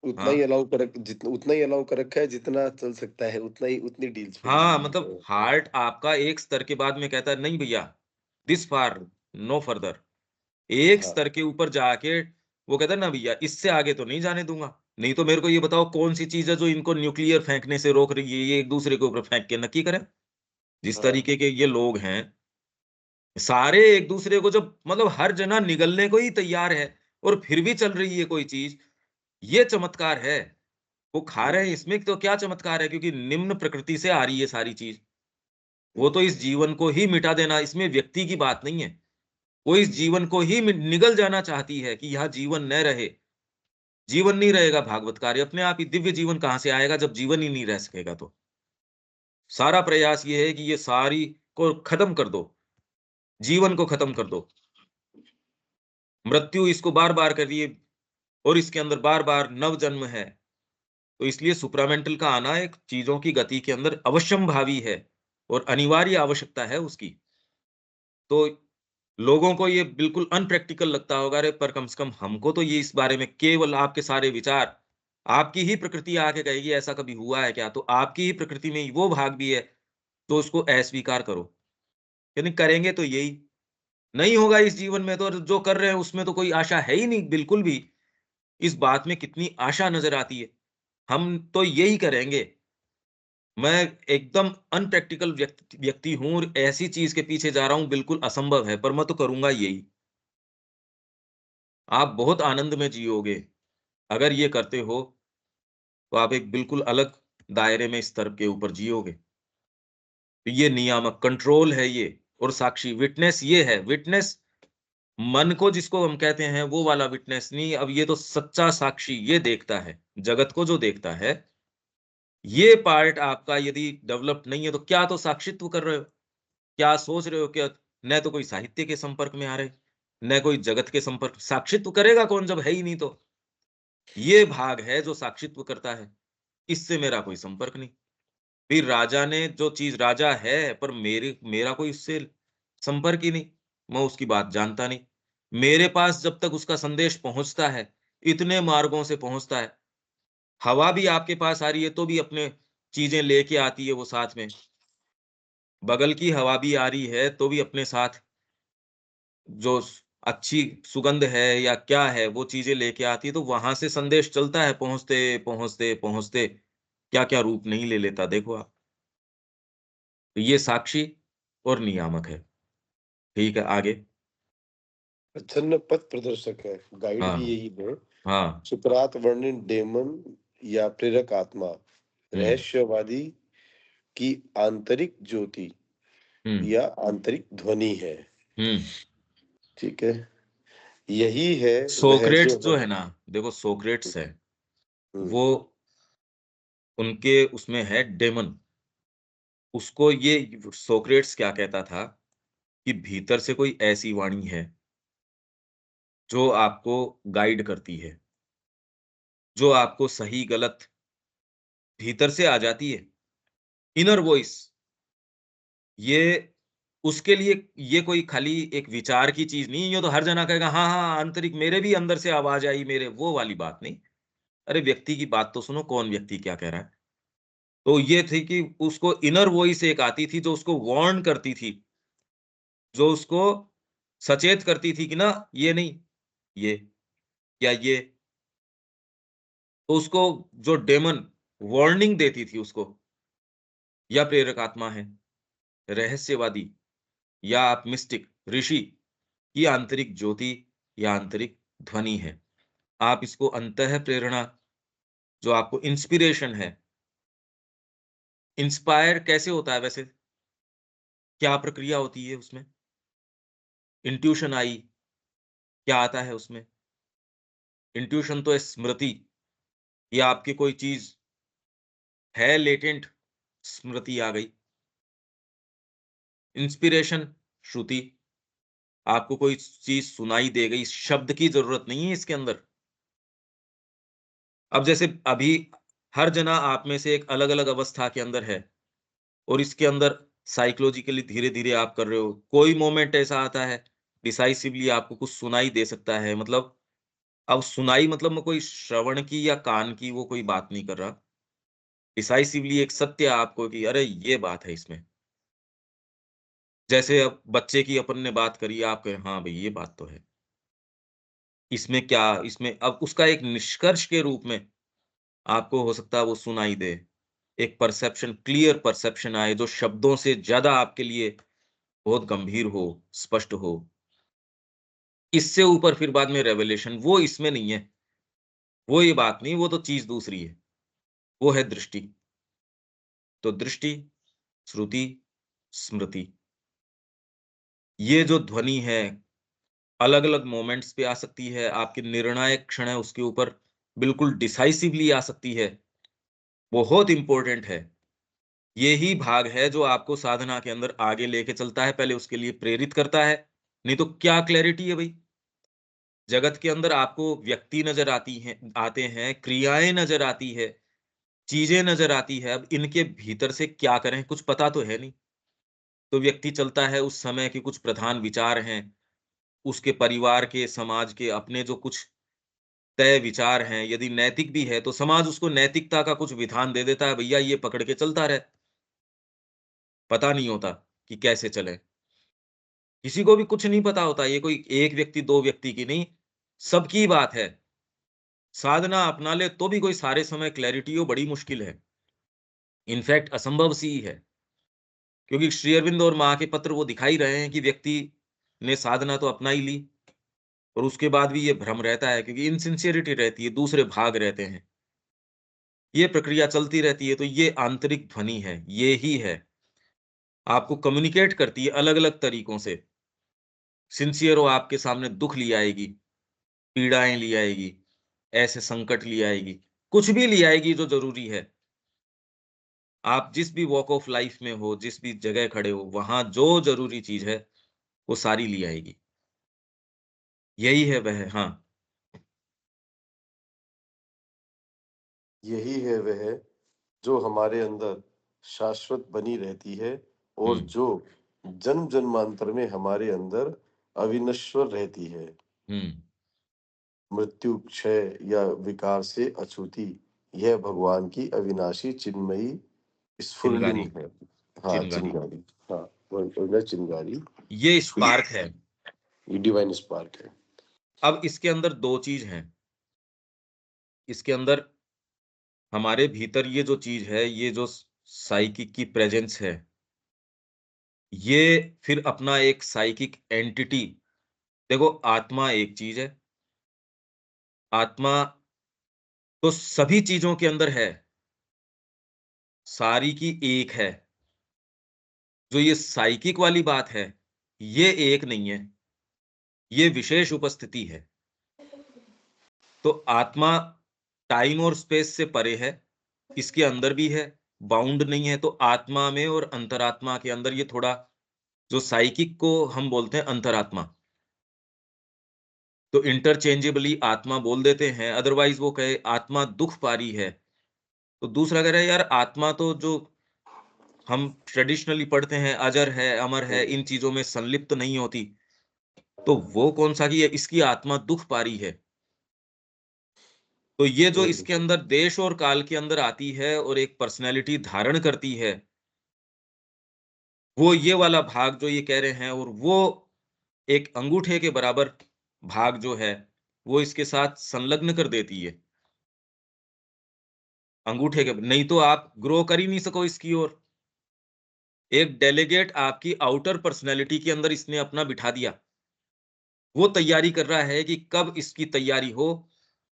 Speaker 2: उतना ही
Speaker 1: हाँ,
Speaker 2: अलाउ कर जितना उतना ही अलाउ कर रखा है जितना चल सकता है, उतना ही उतनी डील्स मिल
Speaker 1: हाँ,
Speaker 2: रही
Speaker 1: मतलब
Speaker 2: है।
Speaker 1: हार्ट आपका एक स्तर के बाद में कहता है, नहीं भैया, दिस फार, नो फर्दर। एक
Speaker 2: हाँ,
Speaker 1: स्तर के ऊपर जाके वो कहता है ना भैया, इससे आगे तो नहीं जाने दूँगा। नहीं तो मेरे को ये बताओ कौन-सी चीज़ है जो इनको न्यूक्लियर फेंकने से रोक रही है, ये एक दूसरे के ऊपर फेंक के नक्की करें। जिस
Speaker 2: हाँ,
Speaker 1: तरीके के ये लोग हैं, सारे एक दूसरे को जब मतलब हर जना निगलने को ही तैयार है और फिर भी चल रही है कोई चीज़, ये चमत्कार है। वो खा
Speaker 2: हुँ,
Speaker 1: रहे हैं, इसमें तो क्या चमत्कार है, क्योंकि निम्न प्रकृति से आ रही है सारी चीज़। वो
Speaker 2: हुँ,
Speaker 1: तो इस जीवन को ही मिटा देना, इसमें व्यक्ति की बात नहीं है। वो इस
Speaker 2: हुँ,
Speaker 1: जीवन को ही निगल जाना चाहती है कि यहाँ जीवन न रहे। जीवन नहीं रहेगा, भागवत कार्य अपने आप ही, दिव्य जीवन कहाँ से आएगा जब जीवन ही नहीं रह सकेगा तो। सारा प्रयास ये है कि ये सारी को खत्म कर दो, जीवन को खत्म कर दो। मृत्यु इसको बार-बार कर रही है और इसके अंदर बार-बार नव जन्म है। तो इसलिए सुप्रामेंटल का आना एक चीज़ों की गति के अंदर अवश्यंभावी है और अनिवार्य आवश्यकता है उसकी। तो लोगों को ये बिल्कुल अनप्रैक्टिकल लगता होगा, अरे! पर कम से कम हमको तो ये इस बारे में केवल आपके सारे विचार, आपकी ही प्रकृति आके कहेगी ऐसा कभी हुआ है क्या? तो आपकी ही प्रकृति में वो भाग भी है, तो उसको अस्वीकार करो। यानी करेंगे तो यही, नहीं होगा इस जीवन में तो, और जो कर रहे हैं उसमें तो कोई आशा है ही नहीं बिल्कुल भी। इस बात में कितनी आशा नज़र आती है। हम तो यही करेंगे। मैं एकदम अनप्रैक्टिकल व्यक्ति हूँ और ऐसी चीज़ के पीछे जा रहा हूँ, बिल्कुल असंभव है, पर मैं तो करूँगा यही। आप बहुत आनंद में जियोगे। अगर ये करते हो, तो आप एक बिल्कुल अलग दायरे में, स्तर के ऊपर जियोगे। तो ये नियामक कंट्रोल है ये, और साक्षी विटनेस ये है। विटनेस मन को जिसको हम कहते हैं, वो वाला विटनेस नहीं, अब ये तो सच्चा साक्षी ये देखता है, जगत को जो देखता है, ये पार्ट आपका यदि डेवलप्ड नहीं है, तो क्या तो साक्षित्व कर रहे हो? क्या सोच रहे हो कि न तो कोई साहित्य के संपर्क में आ रहे, न कोई जगत के संपर्क, साक्षित्व करेगा कौन जब है ही नहीं तो? ये भाग है जो साक्षित्व करता है, इससे मेरा कोई संपर्क नहीं। फिर राजा ने जो चीज़, राजा है पर मेरा कोई उससे संपर्क ही नहीं, मैं उसकी बात जानता नहीं। मेरे पास जब तक उसका संदेश पहुँचता है, इतने मार्गों से पहुँचता है। हवा भी आपके पास आ रही है तो भी अपने चीज़ें लेके आती है वो साथ में। बगल की हवा भी आ रही है तो भी अपने साथ जो अच्छी सुगंध है या क्या है वो चीज़ें लेके आती है, तो वहाँ से संदेश चलता है, पहुँचते, पहुँचते, पहुँचते क्या-क्या रूप नहीं ले लेता देखो आप। तो ये साक्षी और नियामक है। ठीक है, आगे?
Speaker 2: प्रच्छन्न पथ प्रदर्शक है, गाइड भी
Speaker 1: हाँ,
Speaker 2: यही है।
Speaker 1: हाँ।
Speaker 2: सुकरात वर्णित डेमन या प्रेरक आत्मा,
Speaker 1: हुँ,
Speaker 2: रहस्यवादी की आंतरिक ज्योति
Speaker 1: हुँ,
Speaker 2: या आंतरिक ध्वनि है।
Speaker 1: हुँ।
Speaker 2: ठीक है? यही है वह जो
Speaker 1: सोक्रेट्स जो
Speaker 2: हम
Speaker 1: है ना, देखो सोक्रेट्स है,
Speaker 2: हुँ,
Speaker 1: वो उनके उसमें है डेमन। उसको ये सोक्रेट्स क्या कहता था कि भीतर से कोई ऐसी वाणी है, जो आपको गाइड करती है, जो आपको सही-गलत भीतर से आ जाती है। इनर वॉइस, ये उसके लिए ये कोई खाली एक विचार की चीज़ नहीं, ये तो हर जना कहेगा हाँ, हाँ, आंतरिक मेरे भी अंदर से आवाज़ आई मेरे, वो वाली बात नहीं। अरे व्यक्ति की बात तो सुनो, कौन व्यक्ति क्या कह रहा है। तो ये थी कि उसको इनर वॉइस एक आती थी जो उसको वार्न करती थी, जो उसको सचेत करती थी कि ना ये नहीं, ये या ये। तो उसको जो डेमन वार्निंग देती थी उसको, या प्रेरक आत्मा है, रहस्यवादी या आप मिस्टिक, ऋषि की आंतरिक ज्योति या आंतरिक ध्वनि है। आप इसको अंतः प्रेरणा, जो आपको इंस्पिरेशन है, इंस्पायर कैसे होता है वैसे? क्या प्रक्रिया होती है उसमें? इंट्यूशन आई, क्या आता है उसमें? इंट्यूशन तो है स्मृति, या आपकी कोई चीज़ है लेटेंट, स्मृति आ गई। इंस्पिरेशन, श्रुति, आपको कोई चीज सुनाई दे गई, शब्द की जरूरत नहीं है इसके अंदर। अब जैसे अभी हर जना आप में से एक अलग अलग अवस्था के अंदर है, और इसके अंदर साइकोलॉजिकली धीरे धीरे आप कर रहे हो। कोई मोमेंट ऐसा आता है, डिसाइसिवली आपको कुछ सुनाई दे सकता है, मतलब अब सुनाई मतलब मैं कोई श्रवण की या कान की वो कोई बात नहीं कर रहा। डिसाइसिवली एक सत्य आपको कि अरे ये बात है इसमें। जैसे अब बच्चे की अपन ने बात करी, आप कहें हाँ भाई ये बात तो है। इसमें क्या, इसमें अब उसका एक निष्कर्ष के रूप में आपको हो सकता है वो सुनाई दे। एक परसेप्शन, क्लियर परसेप्शन आए जो शब्दों से ज़्यादा आपके लिए बहुत गंभीर हो, स्पष्ट हो। इससे ऊपर फिर बाद में रेवलेशन, वो इसमें नहीं है। वो ये बात नहीं, वो तो चीज़ दूसरी है। वो है दृष्टि। तो दृष्टि, श्रुति, स्मृति, ये जो ध्वनि है, अलग-अलग मोमेंट्स पे आ सकती है, आपके निर्णायक क्षण है उसके ऊपर बिल्कुल डिसाइसिवली आ सकती है। बहुत इम्पोर्टेंट है। यही भाग है जो आपको साधना के अंदर आगे लेके चलता है, पहले उसके लिए प्रेरित करता है। नहीं तो क्या क्लैरिटी है भई? जगत के अंदर आपको व्यक्ति नज़र आते हैं, क्रियाएँ नज़र आती है, चीज़ें नज़र आती है। अब इनके भीतर से क्या करें, कुछ पता तो है नहीं। तो व्यक्ति चलता है, उस समय के कुछ प्रधान विचार हैं, उसके परिवार के, समाज के अपने जो कुछ तय विचार हैं, यदि नैतिक भी है, तो समाज उसको नैतिकता का कुछ विधान दे देता है, भैया ये पकड़ के चलता रहे। पता नहीं होता कि कैसे चलें। किसी को भी कुछ नहीं पता होता, ये कोई 1 व्यक्ति, 2 व्यक्ति की नहीं, सबकी बात है। साधना अपना ले तो भी कोई सारे समय क्लैरिटी हो, बड़ी मुश्किल है। इनफैक्ट असंभव सी ही है। क्योंकि श्री अरविंद और माँ के पत्र वो दिखा ही रहे हैं कि व्यक्ति ने साधना तो अपना ही ली, और उसके बाद भी ये भ्रम रहता है क्योंकि इनसिंसियरिटी रहती है, दूसरे भाग रहते हैं। ये प्रक्रिया चलती रहती है, तो ये आंतरिक ध्वनि है, ये ही है। आपको कम्युनिकेट करती है अलग-अलग तरीकों से। सिंसियर हो, आपके सामने दुःख ले आएगी, पीड़ाएँ ले आएगी, ऐसे संकट ले आएगी, कुछ भी ले आएगी जो ज़रूरी है। आप जिस भी वॉक ऑफ लाइफ में हो, जिस भी जगह खड़े हो, वहाँ जो ज़रूरी चीज़ है, वो सारी ले आएगी। यही है वह, हाँ।
Speaker 2: यही है वह जो हमारे अंदर शाश्वत बनी रहती है
Speaker 1: हुँ,
Speaker 2: और जो जन्म जन्मांतर में हमारे अंदर अविनश्वर रहती है।
Speaker 1: हुँ।
Speaker 2: मृत्यु, क्षय या विकार से अछूती यह भगवान की अविनाशी चिन्मयी स्फुरलिंग
Speaker 1: चिंगारी,
Speaker 2: है। हाँ,
Speaker 1: चिंगारी।
Speaker 2: चिंगारी। हाँ, वह चिंगारी,
Speaker 1: ये स्पार्क है।
Speaker 2: ये डिवाइन स्पार्क है।
Speaker 1: अब इसके अंदर 2 चीज़ हैं। इसके अंदर हमारे भीतर ये जो चीज़ है, ये जो साइकिक की प्रेज़ेंस है, ये फिर अपना एक साइकिक एंटिटी, देखो आत्मा एक चीज़ है, आत्मा तो सभी चीज़ों के अंदर है, सारी की एक है। जो ये साइकिक वाली बात है, ये एक नहीं है, ये विशेष उपस्थिति है। तो आत्मा टाइम और स्पेस से परे है, इसके अंदर भी है, बाउंड नहीं है। तो आत्मा में और अंतरात्मा के अंदर ये थोड़ा, जो साइकिक को हम बोलते हैं अंतरात्मा, तो इंटरचेंजेबली आत्मा बोल देते हैं, अदरवाइज़ वो कहे आत्मा दुःख पा रही है, तो दूसरा कह रहा है यार आत्मा तो जो हम ट्रेडिशनली पढ़ते हैं, अजर है, अमर है, इन चीज़ों में संलिप्त नहीं होती, तो वो कौन-सा कि इसकी आत्मा दुःख पा रही है। तो ये जो
Speaker 2: हम्म,
Speaker 1: इसके अंदर देश और काल के अंदर आती है और एक पर्सनैलिटी धारण करती है, वो ये वाला भाग जो ये कह रहे हैं, और वो एक अंगूठे के बराबर भाग जो है, वो इसके साथ संलग्न कर देती है। अंगूठे के नहीं तो आप ग्रो कर ही नहीं सको इसकी ओर। एक डेलीगेट आपकी आउटर पर्सनैलिटी के अंदर इसने अपना बिठा दिया। वो तैयारी कर रहा है कि कब इसकी तैयारी हो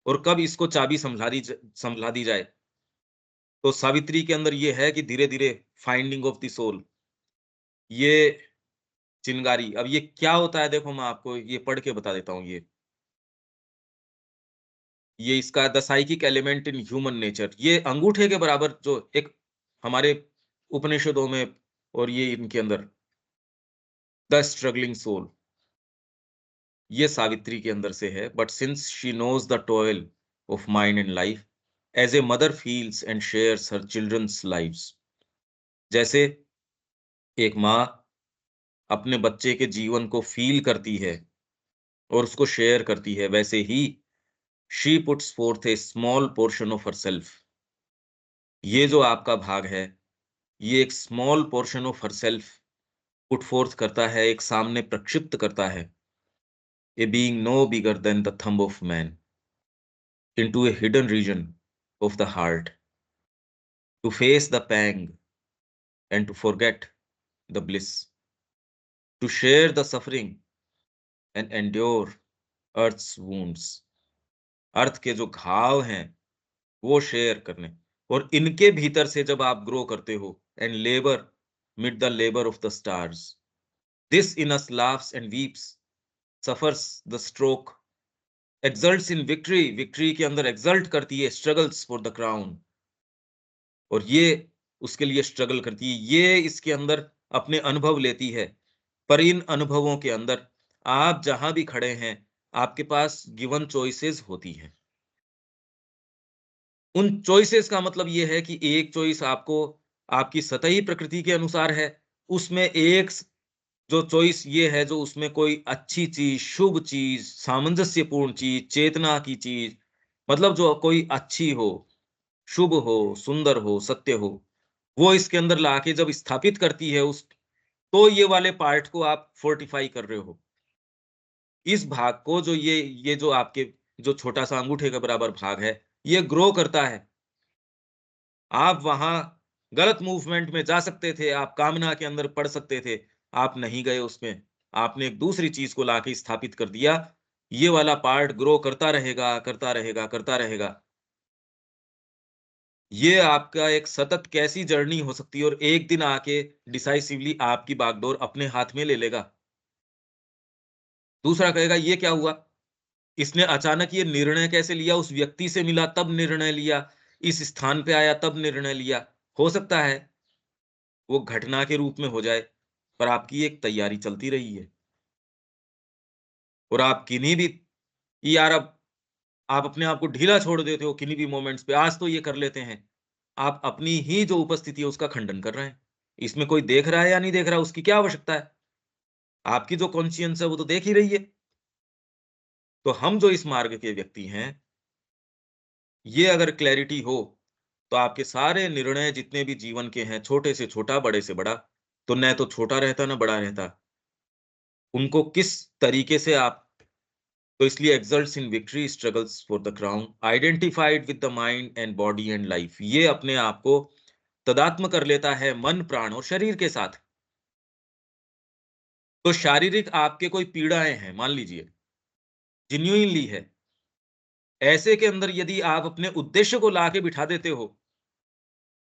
Speaker 1: और कब इसको चाबी सँभला दी जाए। तो सावित्री के अंदर ये है कि धीरे-धीरे फाइंडिंग ऑफ द सोल, ये चिंगारी। अब ये क्या होता है देखो, मैं आपको ये पढ़ के बता देता हूँ ये। ये इसका the psychic element in human nature, ये अंगूठे के बराबर जो एक हमारे उपनिषदों में और ये इनके अंदर द स्ट्रगलिंग सोल, ये सावित्री के अंदर से है। But since she knows the toil of mind and life as a mother feels and shares her children's lives, जैसे एक माँ अपने बच्चे के जीवन को फील करती है और उसको शेयर करती है, वैसे ही she puts forth a small portion of herself. ये जो आपका भाग है, ये एक small portion of herself put forth करता है, एक सामने प्रक्षिप्त करता है, a being no bigger than the thumb of man, into a hidden region of the heart, to face the pang and to forget the bliss, to share the suffering and endure earth's wounds. अर्थ के जो घाव हैं वो share करने, और इनके भीतर से जब आप ग्रो करते हो and labour mid the labour of the stars, this in us laughs and weeps, suffers the stroke, exults in victory, victory के अंदर एक्सल्ट करती है, स्ट्रगल्स फॉर द क्राउन, और ये उसके लिए स्ट्रगल करती है, ये इसके अंदर अपने अनुभव लेती है। पर इन अनुभवों के अंदर आप जहां भी खड़े हैं, आपके पास गिवन चॉइसेस होती हैं। उन चॉइसेस का मतलब ये है कि एक चॉइस आपको आपकी सतही प्रकृति के अनुसार है, उसमें एक जो चॉइस ये है जो उसमें कोई अच्छी चीज, शुभ चीज, सामंजस्यपूर्ण चीज, चेतना की चीज, मतलब जो कोई अच्छी हो, शुभ हो, सुंदर हो, सत्य हो, वो इसके अंदर लाके जब स्थापित करती है उस, तो ये वाले पार्ट को आप फोर्टिफाई कर रहे हो। इस भाग को जो ये जो आपके जो छोटा सा अंगूठे के बराबर भाग है, ये ग्रो करता है। आप वहां गलत मूवमेंट में जा सकते थे, आप कामना के अंदर पड़ सकते थे, आप नहीं गए उसमें, आपने एक दूसरी चीज को लाके स्थापित कर दिया। ये वाला पार्ट ग्रो करता रहेगा, करता रहेगा, करता रहेगा। ये आपका एक सतत कैसी जर्नी हो सकती है, और एक दिन आके डिसाइसिवली आपकी बागडोर अपने हाथ में ले लेगा। दूसरा कहेगा ये क्या हुआ, इसने अचानक ये निर्णय कैसे लिया, उस व्यक्ति से मिला तब निर्णय लिया, इस स्थान पे आया तब निर्णय लिया। हो सकता है वो घटना के रूप में हो जाए, पर आपकी एक तैयारी चलती रही है, और आप किन्हीं भी, यार अब आप अपने आप को ढीला छोड़ देते हो किन्हीं भी मोमेंट्स पे, आज तो ये कर लेते हैं, आप अपनी ही जो उपस्थिति है उसका खंडन कर रहे हैं। इसमें कोई देख रहा है या नहीं देख रहा, उसकी क्या आवश्यकता है, आपकी जो कॉन्शियंस है वो तो देख ही रही है। तो हम जो इस मार्ग के व्यक्ति हैं, ये अगर क्लैरिटी हो, तो आपके सारे निर्णय जितने भी जीवन के हैं, छोटे से छोटा, बड़े से बड़ा, तो न तो छोटा रहता न बड़ा रहता, उनको किस तरीके से आप, तो इसलिए exults in victory, struggles for the crown, identified with the mind and body and life, ये अपने आप को तदात्म कर लेता है मन, प्राण और शरीर के साथ। तो शारीरिक आपके कोई पीड़ाएं हैं, मान लीजिए जेन्युइनली है, ऐसे के अंदर यदि आप अपने उद्देश्य को लाके बिठा देते हो,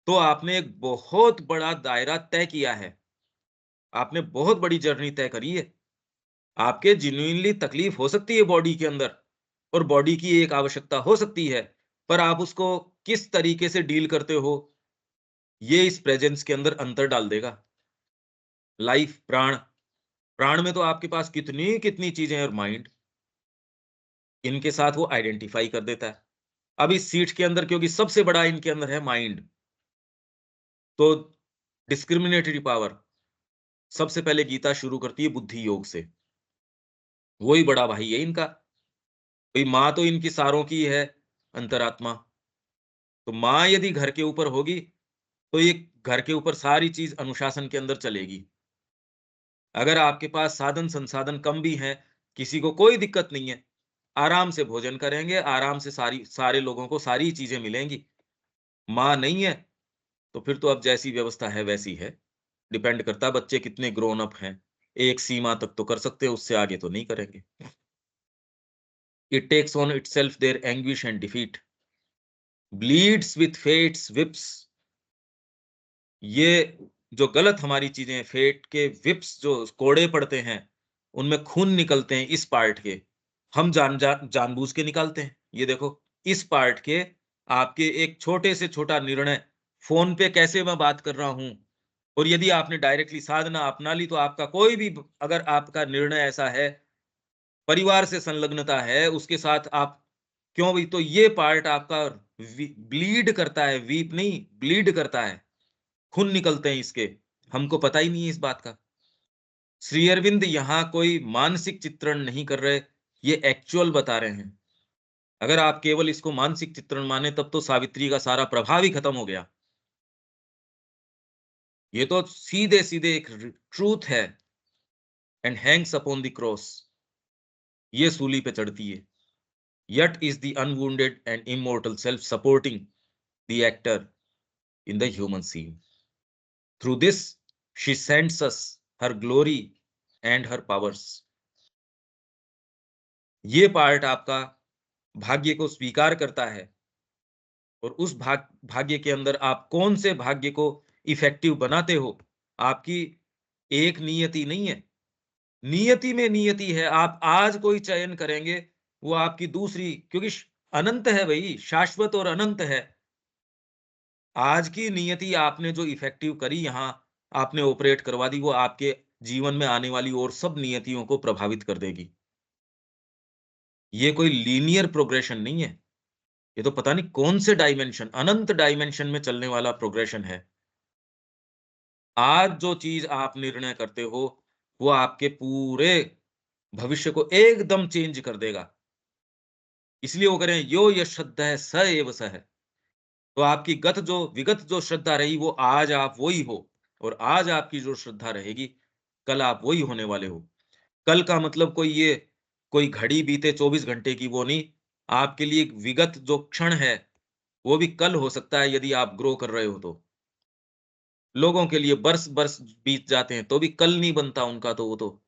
Speaker 1: तो आपने एक बहुत बड़ा दायरा तय किया है, आपने बहुत बड़ी जर्नी तय करी है। आपके जेन्युइनली तकलीफ हो सकती है बॉडी के अंदर, और बॉडी की एक आवश्यकता हो सकती है, पर आप उसको किस तरीके से डील करते हो, ये इस प्रेजेंस के अंदर अंतर डाल देगा। लाइफ, प्राण, प्राण में तो आपके पास कितनी कितनी चीजें हैं, और माइंड, इनके साथ वो आइडेंटिफाई कर देता है। अब इस सीट के अंदर क्योंकि सबसे बड़ा इनके अंदर है माइंड, तो डिस्क्रिमिनेटरी पावर सबसे पहले गीता शुरू करती है बुद्धि योग से, वही बड़ा भाई है इनका। भाई माँ तो इनकी सारों की है, अंतरात्मा। तो माँ यदि घर के ऊपर होगी, तो ये घर के ऊपर सारी चीज अनुशासन के अंदर चलेगी। अगर आपके पास साधन संसाधन कम भी हैं, किसी को कोई दिक्कत नहीं है, आराम से भोजन करेंगे, आराम से सारे लोगों को सारी चीजें मिलेंगी। माँ नहीं है, तो फिर तो अब जैसी व्यवस्था है वैसी है। डिपेंड करता है बच्चे कितने ग्रोन अप हैं, एक सीमा तक तो कर सकते हैं, उससे आगे तो नहीं करेंगे। It takes on itself their anguish and defeat, bleeds with fate's whips. ये जो गलत हमारी चीजें, फेट के विप्स जो कोड़े पड़ते हैं, उनमें खून निकलते हैं इस पार्ट के, हम जानबूझ के निकालते हैं। ये देखो इस पार्ट के, आपके एक छोटे से छोटा निर्णय, फोन पे कैसे मैं बात कर रहा हूं, और यदि आपने डायरेक्टली साधना अपना ली तो आपका कोई भी, अगर आपका निर्णय ऐसा है, परिवार से संलग्नता है, उसके साथ आप क्यों भी, तो ये पार्ट आपका ब्लीड करता है, वीप नहीं, ब्लीड करता है, खून निकलते हैं इसके, हमको पता ही नहीं है इस बात का। श्री अरविंद यहाँ कोई मानसिक चित्रण नहीं कर रहे, ये एक्चुअल बता रहे हैं। अगर आप केवल इसको मानसिक चित्रण माने तब तो सावित्री का सारा प्रभाव ही खत्म हो गया। ये तो सीधे सीधे एक ट्रूथ है, and Hanks upon the cross, ये सूली पे चढ़ती है। Yet is the unwounded and immortal self supporting the actor in the human scene. Through this, she sends us her glory and her powers. ये पार्ट आपका भाग्य को स्वीकार करता है, और उस भाग्य के अंदर आप कौन से भाग्य को इफेक्टिव बनाते हो, आपकी एक नियति नहीं है, नियति में नियति है। आप आज कोई चयन करेंगे, वो आपकी दूसरी, क्योंकि अनंत है भाई, शाश्वत और अनंत है। आज की नियति आपने जो इफेक्टिव करी, यहां आपने ऑपरेट करवा दी, वो आपके जीवन में आने वाली और सब नियतियों को प्रभावित कर देगी। ये कोई लीनियर प्रोग्रेशन नहीं है, ये तो पता नहीं कौन से डायमेंशन, अनंत डायमेंशन में चलने वाला प्रोग्रेशन है। आज जो चीज आप निर्णय करते हो, वो आपके पूरे भविष्य को एकदम चेंज कर देगा। इसलिए वो करें, यो ये श्रद्धा है स एव स है। तो आपकी विगत जो श्रद्धा रही, वो आज आप वही हो, और आज आपकी जो श्रद्धा रहेगी, कल आप वही होने वाले हो। कल का मतलब कोई घड़ी बीते 24 घंटे की वो नहीं, आपके लिए विगत जो क्षण है, वो भी कल हो सकता है यदि आप ग्रो कर रहे हो तो। लोगों के लिए बरस बरस बीत जाते हैं तो भी कल नहीं बनता उनका, तो वो तो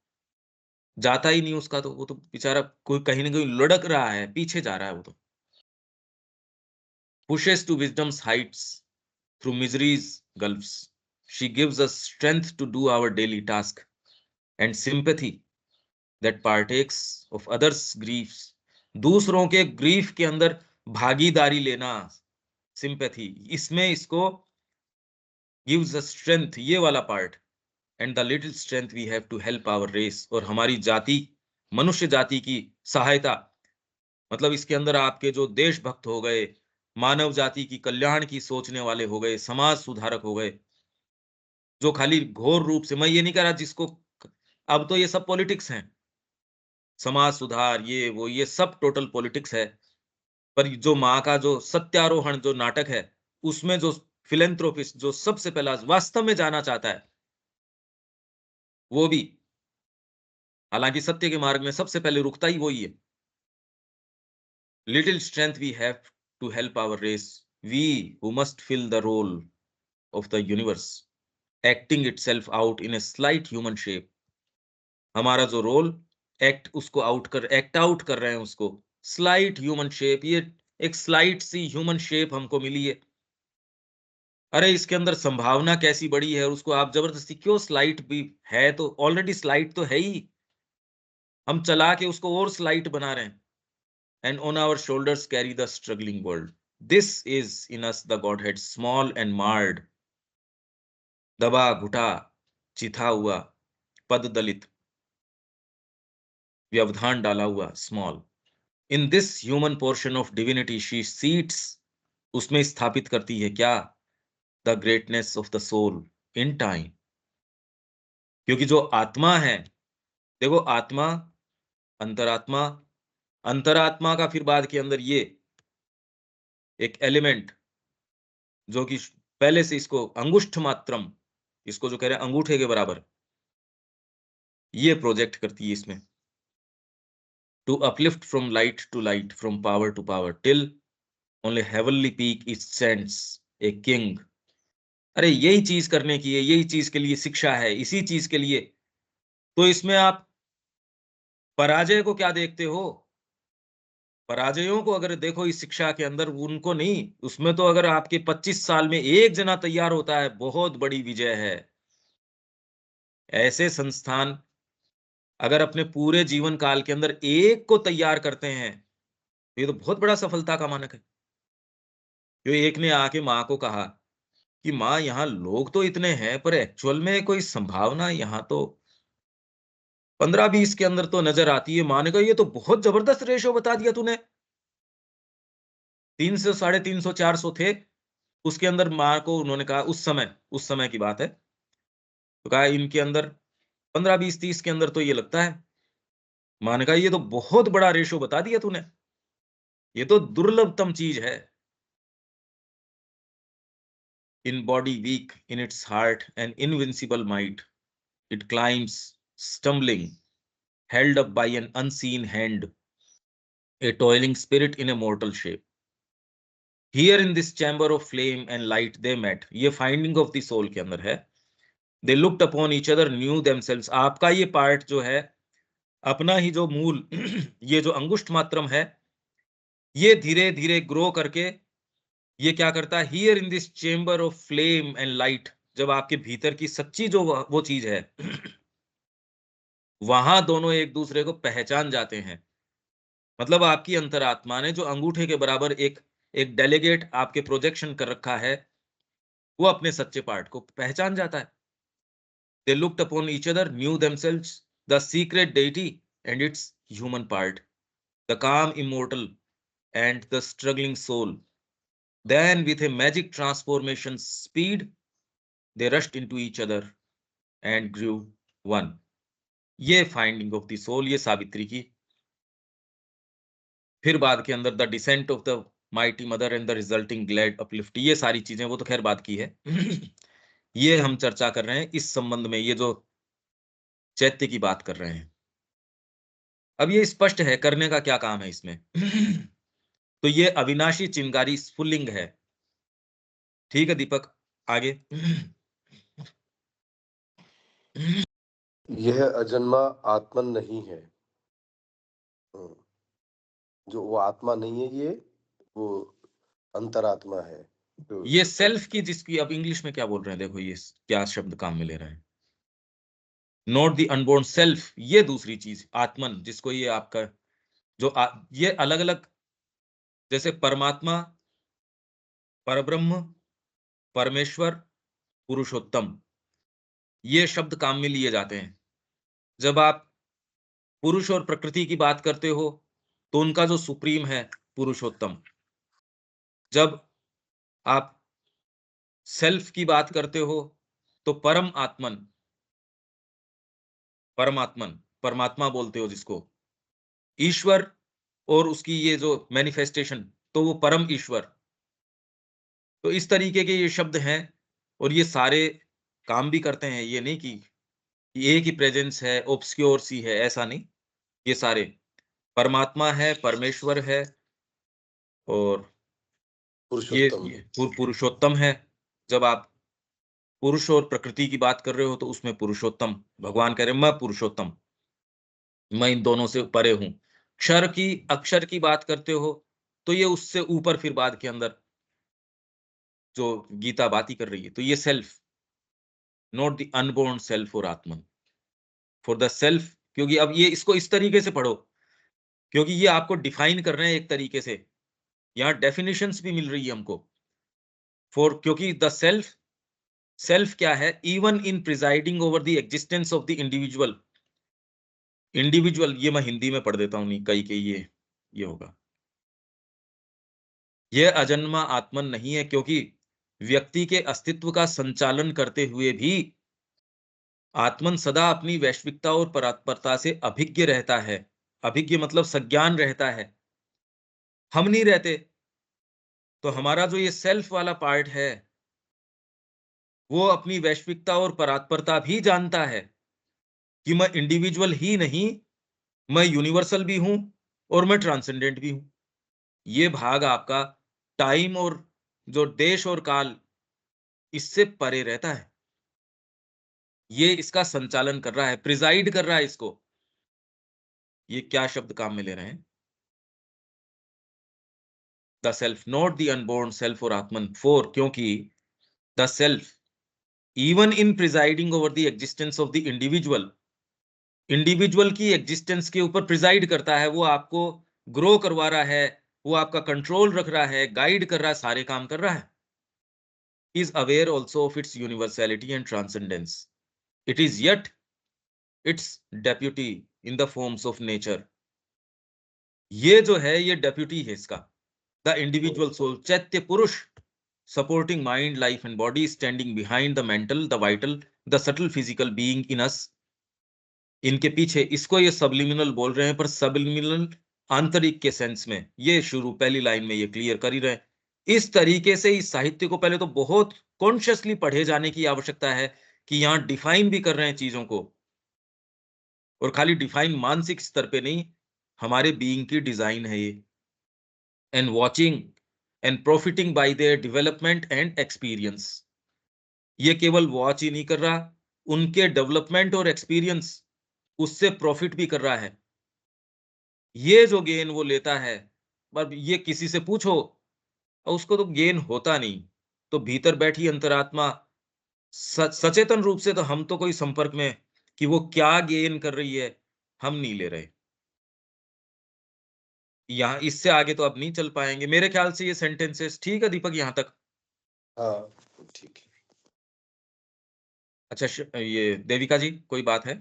Speaker 1: जाता ही नहीं उसका, तो वो तो बेचारा कोई कहीं ना कहीं लुढ़क रहा है, पीछे जा रहा है वो तो। pushes to wisdom's heights through misery's gulfs. She gives us strength to do our daily task, and sympathy that partakes of others' griefs. दूसरों के ग्रीफ के अंदर भागीदारी लेना, सिंपैथी, इसमें इसको gives us strength, ये वाला part, and the little strength we have to help our race, और हमारी जाति, मनुष्य जाति की सहायता, मतलब इसके अंदर आपके जो देशभक्त हो गए, मानव जाति की कल्याण की सोचने वाले हो गए, समाज सुधारक हो गए, जो खाली घोर रूप से, मैं ये नहीं कह रहा जिसको, अब तो ये सब पॉलिटिक्स हैं, समाज सुधार, ये वो, ये सब टोटल पॉलिटिक्स है। पर जो माँ का जो सत्यारोहण जो नाटक है, उसमें जो फिलेंथ्रोपिस्ट जो सबसे पहला वास्तव में जाना चाहता है, वो भी, हालांकि सत्य के मार्ग में सबसे पहले रुकता ही वही है। Little strength we have to help our race, we who must fill the role of the universe, acting itself out in a slight human shape. हमारा जो रोल, एक्ट आउट कर रहे हैं उसको, स्लाइट ह्यूमन शेप, ये एक slight सी human shape हमको मिली है। अरे इसके अंदर संभावना कैसी बड़ी है, और उसको आप जबरदस्ती क्यों, स्लाइट भी है तो ऑलरेडी स्लाइट तो है ही, हम चला के उसको और स्लाइट बना रहे हैं। And on our shoulders carry the struggling world, this is in us the godhead, small and marred, दबा घुटा चिथा हुआ, पद दलित, व्यवधान डाला हुआ, small, in this human portion of divinity she sits, उसमें स्थापित करती है क्या, the greatness of the soul in time. क्योंकि जो आत्मा है, देखो आत्मा, अंतरात्मा, अंतरात्मा का फिर बाद के अंदर ये एक एलिमेंट, जो कि पहले से इसको अंगुष्ठ मात्रम, इसको जो कह रहे हैं अंगूठे के बराबर, ये प्रोजेक्ट करती है इसमें, to uplift from light to light, from power to power, till only heavenly peak is sends a king. अरे यही चीज करने की है, यही चीज के लिए शिक्षा है, इसी चीज के लिए। तो इसमें आप पराजय को क्या देखते हो, पराजयों को अगर देखो इस शिक्षा के अंदर, उनको नहीं, उसमें तो अगर आपके 25 साल में एक जना तैयार होता है, बहुत बड़ी विजय है। ऐसे संस्थान अगर अपने पूरे जीवन काल के अंदर एक को तैयार करते हैं, तो ये तो बहुत बड़ा सफलता का मानक है। जो एक ने आके माँ को कहा कि माँ यहाँ लोग तो इतने हैं पर एक्चुअल में कोई संभावना यहाँ तो 15-20 के अंदर तो नजर आती है। माँ ने कहा ये तो बहुत जबरदस्त रेशो बता दिया तूने। 300, 350, 400 थे। उसके अंदर माँ को उन्होंने कहा, उस समय की बात है, तो कहा इनके अंदर 15, 20, 30 के अंदर तो ये लगता है। माँ ने कहा ये तो बहुत बड़ा रेशो बता दिया तूने, ये तो दुर्लभतम चीज है। In body weak, in its heart an invincible might, it climbs stumbling, held up by an unseen hand, a toiling spirit in a mortal shape. Here in this chamber of flame and light they met. ये finding of the soul के अंदर है। They looked upon each other, knew themselves. आपका ये part जो है, अपना ही जो मूल ये जो अंगुष्ठ मात्रम है, ये धीरे धीरे ग्रो करके ये क्या करता है, here in this chamber of flame and light, जब आपके भीतर की सच्ची जो वो चीज है वहां दोनों एक दूसरे को पहचान जाते हैं। मतलब आपकी अंतरात्मा ने जो अंगूठे के बराबर एक एक डेलीगेट आपके प्रोजेक्शन कर रखा है, वो अपने सच्चे पार्ट को पहचान जाता है। They looked upon each other, knew themselves, the secret deity and its human part, the calm immortal and the struggling soul. Then with a magic transformation speed, they rushed into each other and grew one. ये finding of the soul, ये सावित्री की। फिर बाद के अंदर the descent of the mighty mother and the resulting glad uplift, ये सारी चीजें वो तो खैर बात की है। ये हम चर्चा कर रहे हैं इस संबंध में, ये जो चैत्य की बात कर रहे हैं। अब ये स्पष्ट है करने का क्या काम है इसमें। तो ये अविनाशी चिंगारी स्फुल्लिंग है। ठीक है दीपक, आगे।
Speaker 2: यह अजन्मा आत्मन नहीं है। जो वो आत्मा नहीं है, ये वो अंतरात्मा है। तो
Speaker 1: ये सेल्फ की, जिसकी अब इंग्लिश में क्या बोल रहे हैं, देखो ये क्या शब्द काम में ले रहे हैं। नॉट द अनबोर्न सेल्फ, ये दूसरी चीज आत्मन, जिसको ये आपका जो ये अलग अलग, जैसे परमात्मा, परब्रह्म, परमेश्वर, पुरुषोत्तम, ये शब्द काम में लिए जाते हैं। जब आप पुरुष और प्रकृति की बात करते हो तो उनका जो सुप्रीम है पुरुषोत्तम। जब आप सेल्फ की बात करते हो तो परमात्मन, परमात्मा बोलते हो जिसको, ईश्वर और उसकी ये जो मैनिफेस्टेशन, तो वो परम ईश्वर। तो इस तरीके के ये शब्द हैं और ये सारे काम भी करते हैं। ये नहीं कि एक ही प्रेजेंस है, ऑब्सक्योर सी है, ऐसा नहीं। ये सारे परमात्मा है, परमेश्वर है, और ये
Speaker 2: पुरुषोत्तम।
Speaker 1: पुरुषोत्तम है। जब आप पुरुष और प्रकृति की बात कर रहे हो तो उसमें पुरुषोत्तम, भगवान कह रहे हैं मैं पुरुषोत्तम, मैं इन दोनों से परे हूं। अक्षर की बात करते हो तो ये उससे ऊपर, फिर बाद के अंदर जो गीता बात ही कर रही है, तो ये self, not the unborn self और आत्मन, फॉर द सेल्फ। क्योंकि अब ये इसको इस तरीके से पढ़ो, क्योंकि ये आपको डिफाइन कर रहे हैं एक तरीके से, यहाँ डेफिनेशंस भी मिल रही है हमको। क्योंकि द सेल्फ क्या है, even in presiding over the existence of the individual. ये मैं हिंदी में पढ़ देता हूँ, नहीं कई के ये होगा। यह अजन्मा आत्मन नहीं है, क्योंकि व्यक्ति के अस्तित्व का संचालन करते हुए भी आत्मन सदा अपनी वैश्विकता और परात्परता से अभिज्ञ रहता है। अभिज्ञ मतलब सज्ञान रहता है। हम नहीं रहते, तो हमारा जो ये सेल्फ वाला पार्ट है वो अपनी वैश्विकता और परात्परता भी जानता है कि मैं इंडिविजुअल ही नहीं, मैं यूनिवर्सल भी हूं और मैं ट्रांसेंडेंट भी हूं। ये भाग आपका टाइम और जो देश और काल, इससे परे रहता है। ये इसका संचालन कर रहा है, प्रिजाइड कर रहा है इसको। ये क्या शब्द काम में ले रहे हैं, the self, not the unborn self और आत्मन। फोर, क्योंकि the self even in presiding over the existence of the individual की एग्जिस्टेंस के ऊपर प्रिजाइड करता है। वो आपको ग्रो करवा रहा है, वो आपका कंट्रोल रख रहा है, गाइड कर रहा है, सारे काम कर रहा है। is aware also of its universality and transcendence. It is yet its deputy in the forms of nature. ये जो है ये डेप्यूटी है इसका, द इंडिविजुअल सोल, चैत्य पुरुष, supporting mind, life and body, standing behind the mental, the vital, the subtle physical being in us. इनके पीछे, इसको ये सबलिमिनल बोल रहे हैं, पर सबलिमिनल आंतरिक के सेंस में, ये शुरू पहली लाइन में ये क्लियर कर ही रहे हैं. इस तरीके से इस साहित्य को पहले तो बहुत कॉन्शियसली पढ़े जाने की आवश्यकता है कि यहाँ डिफाइन भी कर रहे हैं चीजों को, और खाली डिफाइन मानसिक स्तर पे नहीं, हमारे बीइंग की डिजाइन है ये. And watching and profiting bye their development and experience. ये केवल वॉच ही नहीं कर रहा, उनके डेवलपमेंट और एक्सपीरियंस उससे प्रॉफिट भी कर रहा है. ये जो गेन वो लेता है, पर ये किसी से पूछो और उसको तो गेन होता नहीं. तो भीतर बैठी अंतरात्मा सचेतन रूप से तो हम तो कोई संपर्क में कि वो क्या गेन कर रही है, हम नहीं ले रहे. यहाँ इससे आगे तो अब नहीं चल पाएंगे मेरे ख्याल से. ये सेंटेंसेस ठीक है दीपक यहाँ तक?
Speaker 2: हाँ ठीक है.
Speaker 1: अच्छा, ये देविका जी कोई बात है?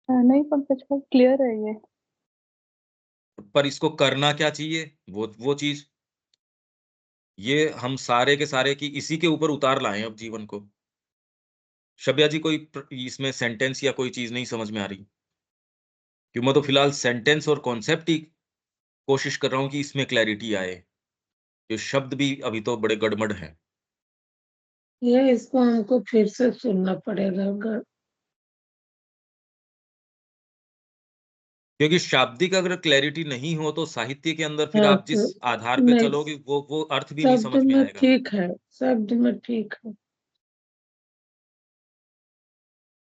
Speaker 4: नहीं पंकज भाई, क्लियर है ये.
Speaker 1: पर इसको करना क्या चाहिए, वो चीज, ये हम सारे के सारे की इसी के ऊपर उतार लाएं अब जीवन को. शब्या जी कोई इसमें सेंटेंस या कोई चीज नहीं समझ में आ रही? क्यों, मैं तो फिलहाल सेंटेंस और कॉन्सेप्ट ही कोशिश कर रहा हूं कि इसमें क्लैरिटी आए. ये शब्द भी अभी तो बड़े गड़बड़ हैं.
Speaker 5: ये इसको हमको फिर से सुनना पड़ेगा.
Speaker 1: क्योंकि शाब्दिक अगर क्लैरिटी नहीं हो तो साहित्य के अंदर फिर
Speaker 5: हाँ,
Speaker 1: आप जिस
Speaker 5: तो
Speaker 1: आधार पे
Speaker 5: नहीं,
Speaker 1: चलोगे वो अर्थ भी नहीं
Speaker 5: शब्द
Speaker 1: समझ में
Speaker 5: में
Speaker 1: आएगा.
Speaker 5: ठीक है, शब्द में ठीक है.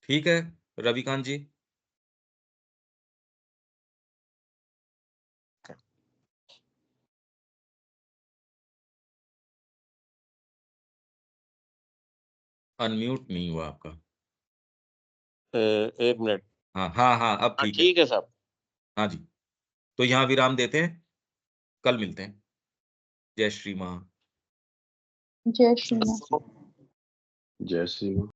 Speaker 1: ठीक है रविकांत जी. अनम्यूट नहीं हुआ आपका.
Speaker 6: एक मिनट.
Speaker 1: हाँ हाँ हाँ, अब
Speaker 6: हाँ
Speaker 1: ठीक है.
Speaker 6: ठीक है साहब.
Speaker 1: हाँ जी, तो यहाँ विराम देते हैं, कल मिलते हैं. जय श्री मां.
Speaker 4: जय श्री राम.
Speaker 2: जय श्री